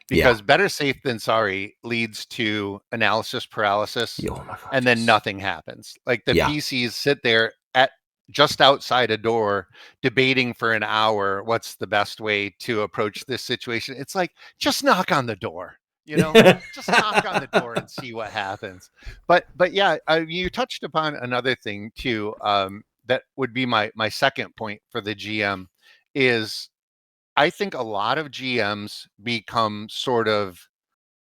yeah. Because better safe than sorry leads to analysis paralysis Oh my God, and then yes. nothing happens. Like the Yeah. PCs sit there at just outside a door debating for an hour what's the best way to approach this situation. It's like just knock on the door, you know? Just knock on the door and see what happens. But yeah, you touched upon another thing too. That would be my second point for the GM is I think a lot of GMs become sort of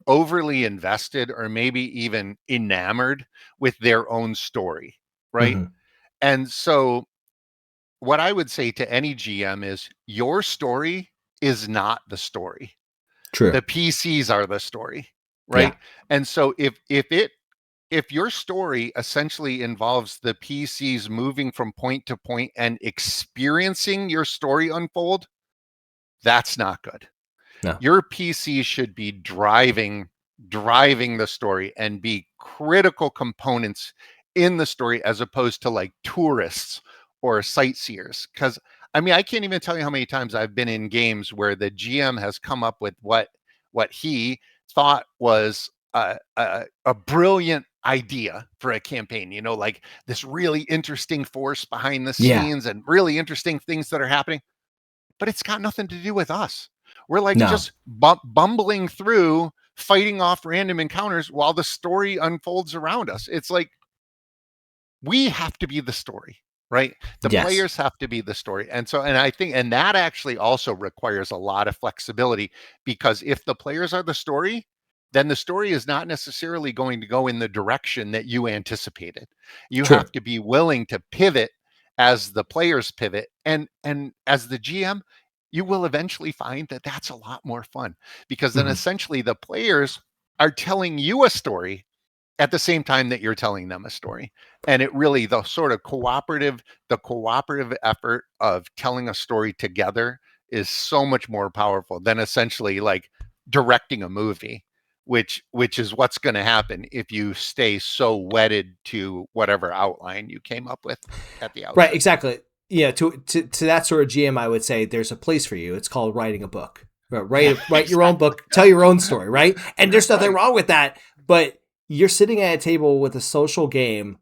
overly invested or maybe even enamored with their own story, right? Hmm. And so, what I would say to any GM is your story is not the story. True. The PCs are the story, Yeah. right? And so, if your story essentially involves the PCs moving from point to point and experiencing your story unfold, that's not good. No. Your PC should be driving the story and be critical components in the story as opposed to like tourists or sightseers. Because I mean, I can't even tell you how many times I've been in games where the GM has come up with what he thought was a brilliant idea for a campaign, you know, like this really interesting force behind the Yeah. scenes and really interesting things that are happening, but it's got nothing to do with us. We're like No. just bumbling through, fighting off random encounters while the story unfolds around us. It's like we have to be the story, right? The Yes. players have to be the story. And I think, and that actually also requires a lot of flexibility because if the players are the story, then the story is not necessarily going to go in the direction that you anticipated. You True. have to be willing to pivot as the players pivot. And as the GM, you will eventually find that that's a lot more fun because then Hmm. essentially the players are telling you a story at the same time that you're telling them a story. And it really the cooperative effort of telling a story together is so much more powerful than essentially like directing a movie, which is what's going to happen if you stay so wedded to whatever outline you came up with at the Right. outset. Exactly. Yeah. To that sort of GM, I would say there's a place for you. It's called writing a book. Yeah, Write your own exactly. book. Tell your own story. Right. And there's nothing Right. wrong with that. But you're sitting at a table with a social game.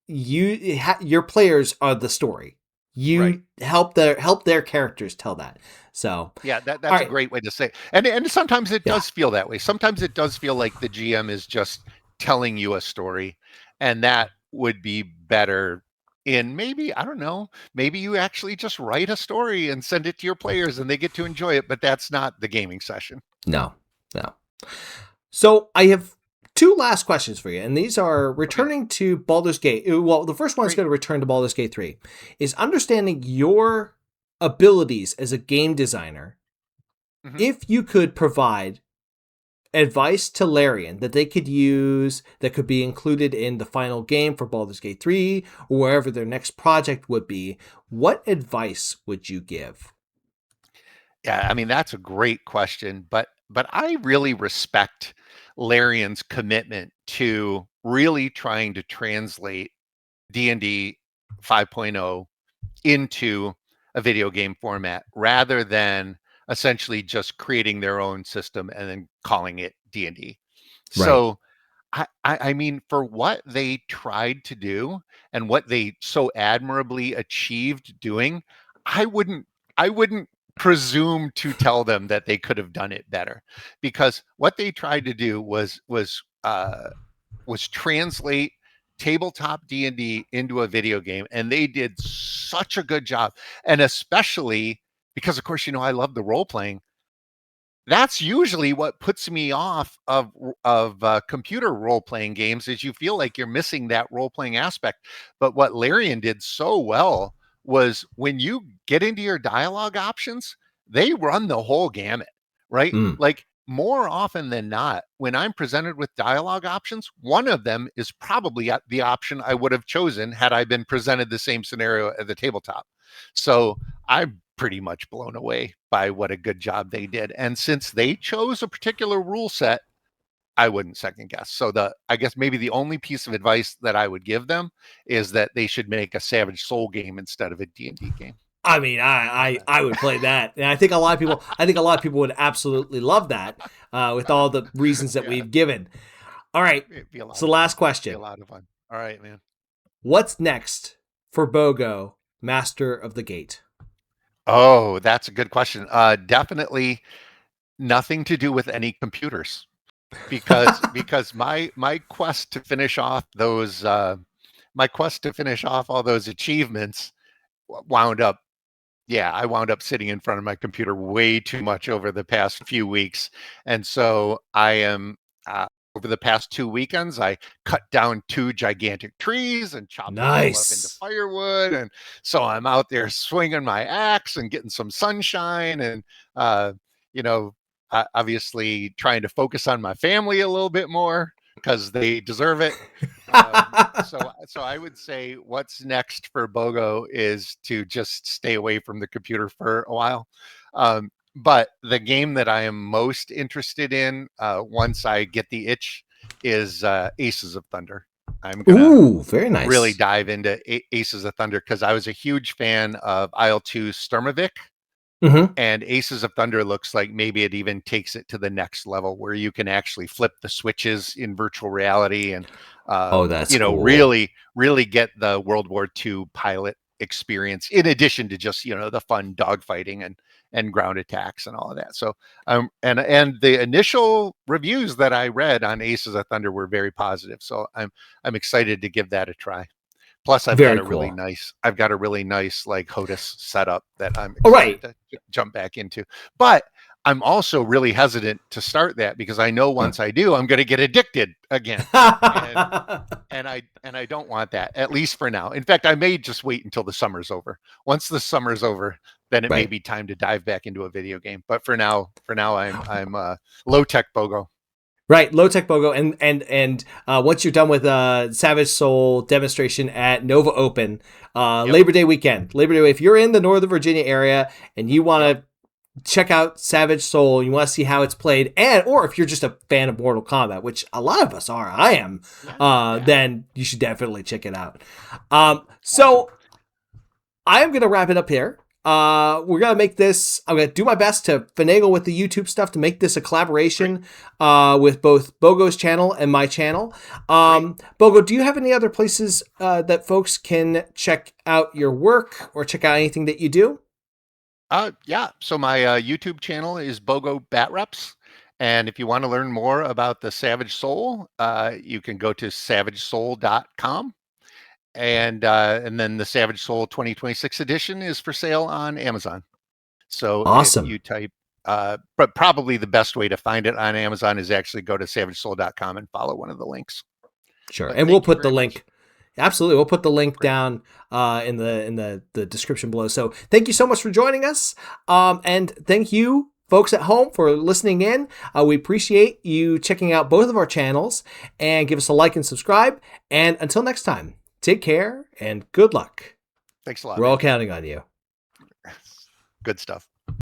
Your players are the story. Right. You help their characters tell that. So, Yeah, all that's a right. great way to say it. And sometimes it Yeah. does feel that way. Sometimes it does feel like the GM is just telling you a story, and that would be better in maybe, I don't know, maybe you actually just write a story and send it to your players and they get to enjoy it, but that's not the gaming session. No. No. So I have two last questions for you, and these are Okay, returning to Baldur's Gate. Well, the first one is great. going to return to Baldur's Gate 3. Is understanding your abilities as a game designer. Mhm. If you could provide advice to Larian that they could use that could be included in the final game for Baldur's Gate 3 or wherever their next project would be, what advice would you give? Yeah, I mean that's a great question, but I really respect Larian's commitment to really trying to translate D&D 5.0 into a video game format rather than essentially just creating their own system and then calling it D&D. Right. So I mean for what they tried to do and what they so admirably achieved doing, I wouldn't I wouldn't presume to tell them that they could have done it better because what they tried to do was translate tabletop D&D into a video game and they did such a good job, and especially because of course I love the role playing. That's usually what puts me off of computer role playing games is you feel like you're missing that role playing aspect. But what Larian did so well was when you get into your dialogue options, they run the whole gamut, right? Mm. Like more often than not, when I'm presented with dialogue options, one of them is probably the option I would have chosen had I been presented the same scenario at the tabletop. So I'm pretty much blown away by what a good job they did. And since they chose a particular rule set, I wouldn't second guess. So I guess maybe the only piece of advice that I would give them is that they should make a Savage Soul game instead of a D&D game. I mean, I would play that, and I think a lot of people would absolutely love that, with all the reasons that Yeah, we've given. All right, it'd be a lot so of fun. last Be a question: lot of fun. All right, man. what's next for Bogo, Master of the Gate? Oh, that's a good question. Definitely nothing to do with any computers, because my quest to finish off those my quest to finish off all those achievements wound up I wound up sitting in front of my computer way too much over the past few weeks. And so I am, over the past 2 weekends, I cut down 2 gigantic trees and chopped them all up into Nice. firewood. And so I'm out there swinging my axe and getting some sunshine and, uh, you know, obviously trying to focus on my family a little bit more because they deserve it. So I would say what's next for Bogo is to just stay away from the computer for a while. But the game that I am most interested in, once I get the itch, is Aces of Thunder. I'm gonna Ooh, very really nice. dive into Aces of Thunder because I was a huge fan of IL-2 Sturmovik, Mm-hmm. and Aces of Thunder looks like maybe it even takes it to the next level where you can actually flip the switches in virtual reality and, Oh, that's cool. really get the World War II pilot experience in addition to just, the fun dogfighting and ground attacks and all of that. So, and the initial reviews that I read on Aces of Thunder were very positive. So I'm excited to give that a try. Plus, Very cool. I've got a really nice like HOTUS setup that I'm All excited right. to jump back into. But I'm also really hesitant to start that because I know once I do, I'm going to get addicted again, and I don't want that, at least for now. In fact, I may just wait until the summer's over. Once the summer's over, then it may Right. be time to dive back into a video game. But for now, I'm low tech Bogo. Right, low tech Bogo, and once you're done with Savage Soul demonstration at Nova Open, Yep, Labor Day weekend, if you're in the Northern Virginia area and you yep, want to check out Savage Soul, you want to see how it's played, or if you're just a fan of Mortal Kombat, which a lot of us are, I am, yeah, yeah. then you should definitely check it out. Awesome. So I'm gonna wrap it up here. We're gonna make this. I'm gonna do my best to finagle with the YouTube stuff to make this a Great, collaboration with both Bogo's channel and my channel. great. Bogo, do you have any other places that folks can check out your work or check out anything that you do? Yeah. So my YouTube channel is Bogo Batreps, and if you want to learn more about the Savage Soul, you can go to savagesoul.com, and then the Savage Soul 2026 edition is for sale on Amazon. So if Awesome. you type, but probably the best way to find it on Amazon is actually go to savagesoul.com and follow one of the links. Sure, But and we'll thank you put the very much. link. Absolutely, we'll put the link Great, down in the description below. So thank you so much for joining us, and thank you folks at home for listening in. We appreciate you checking out both of our channels and give us a like and subscribe. And until next time, take care and good luck. thanks a lot, We're all man. counting on you. Good stuff.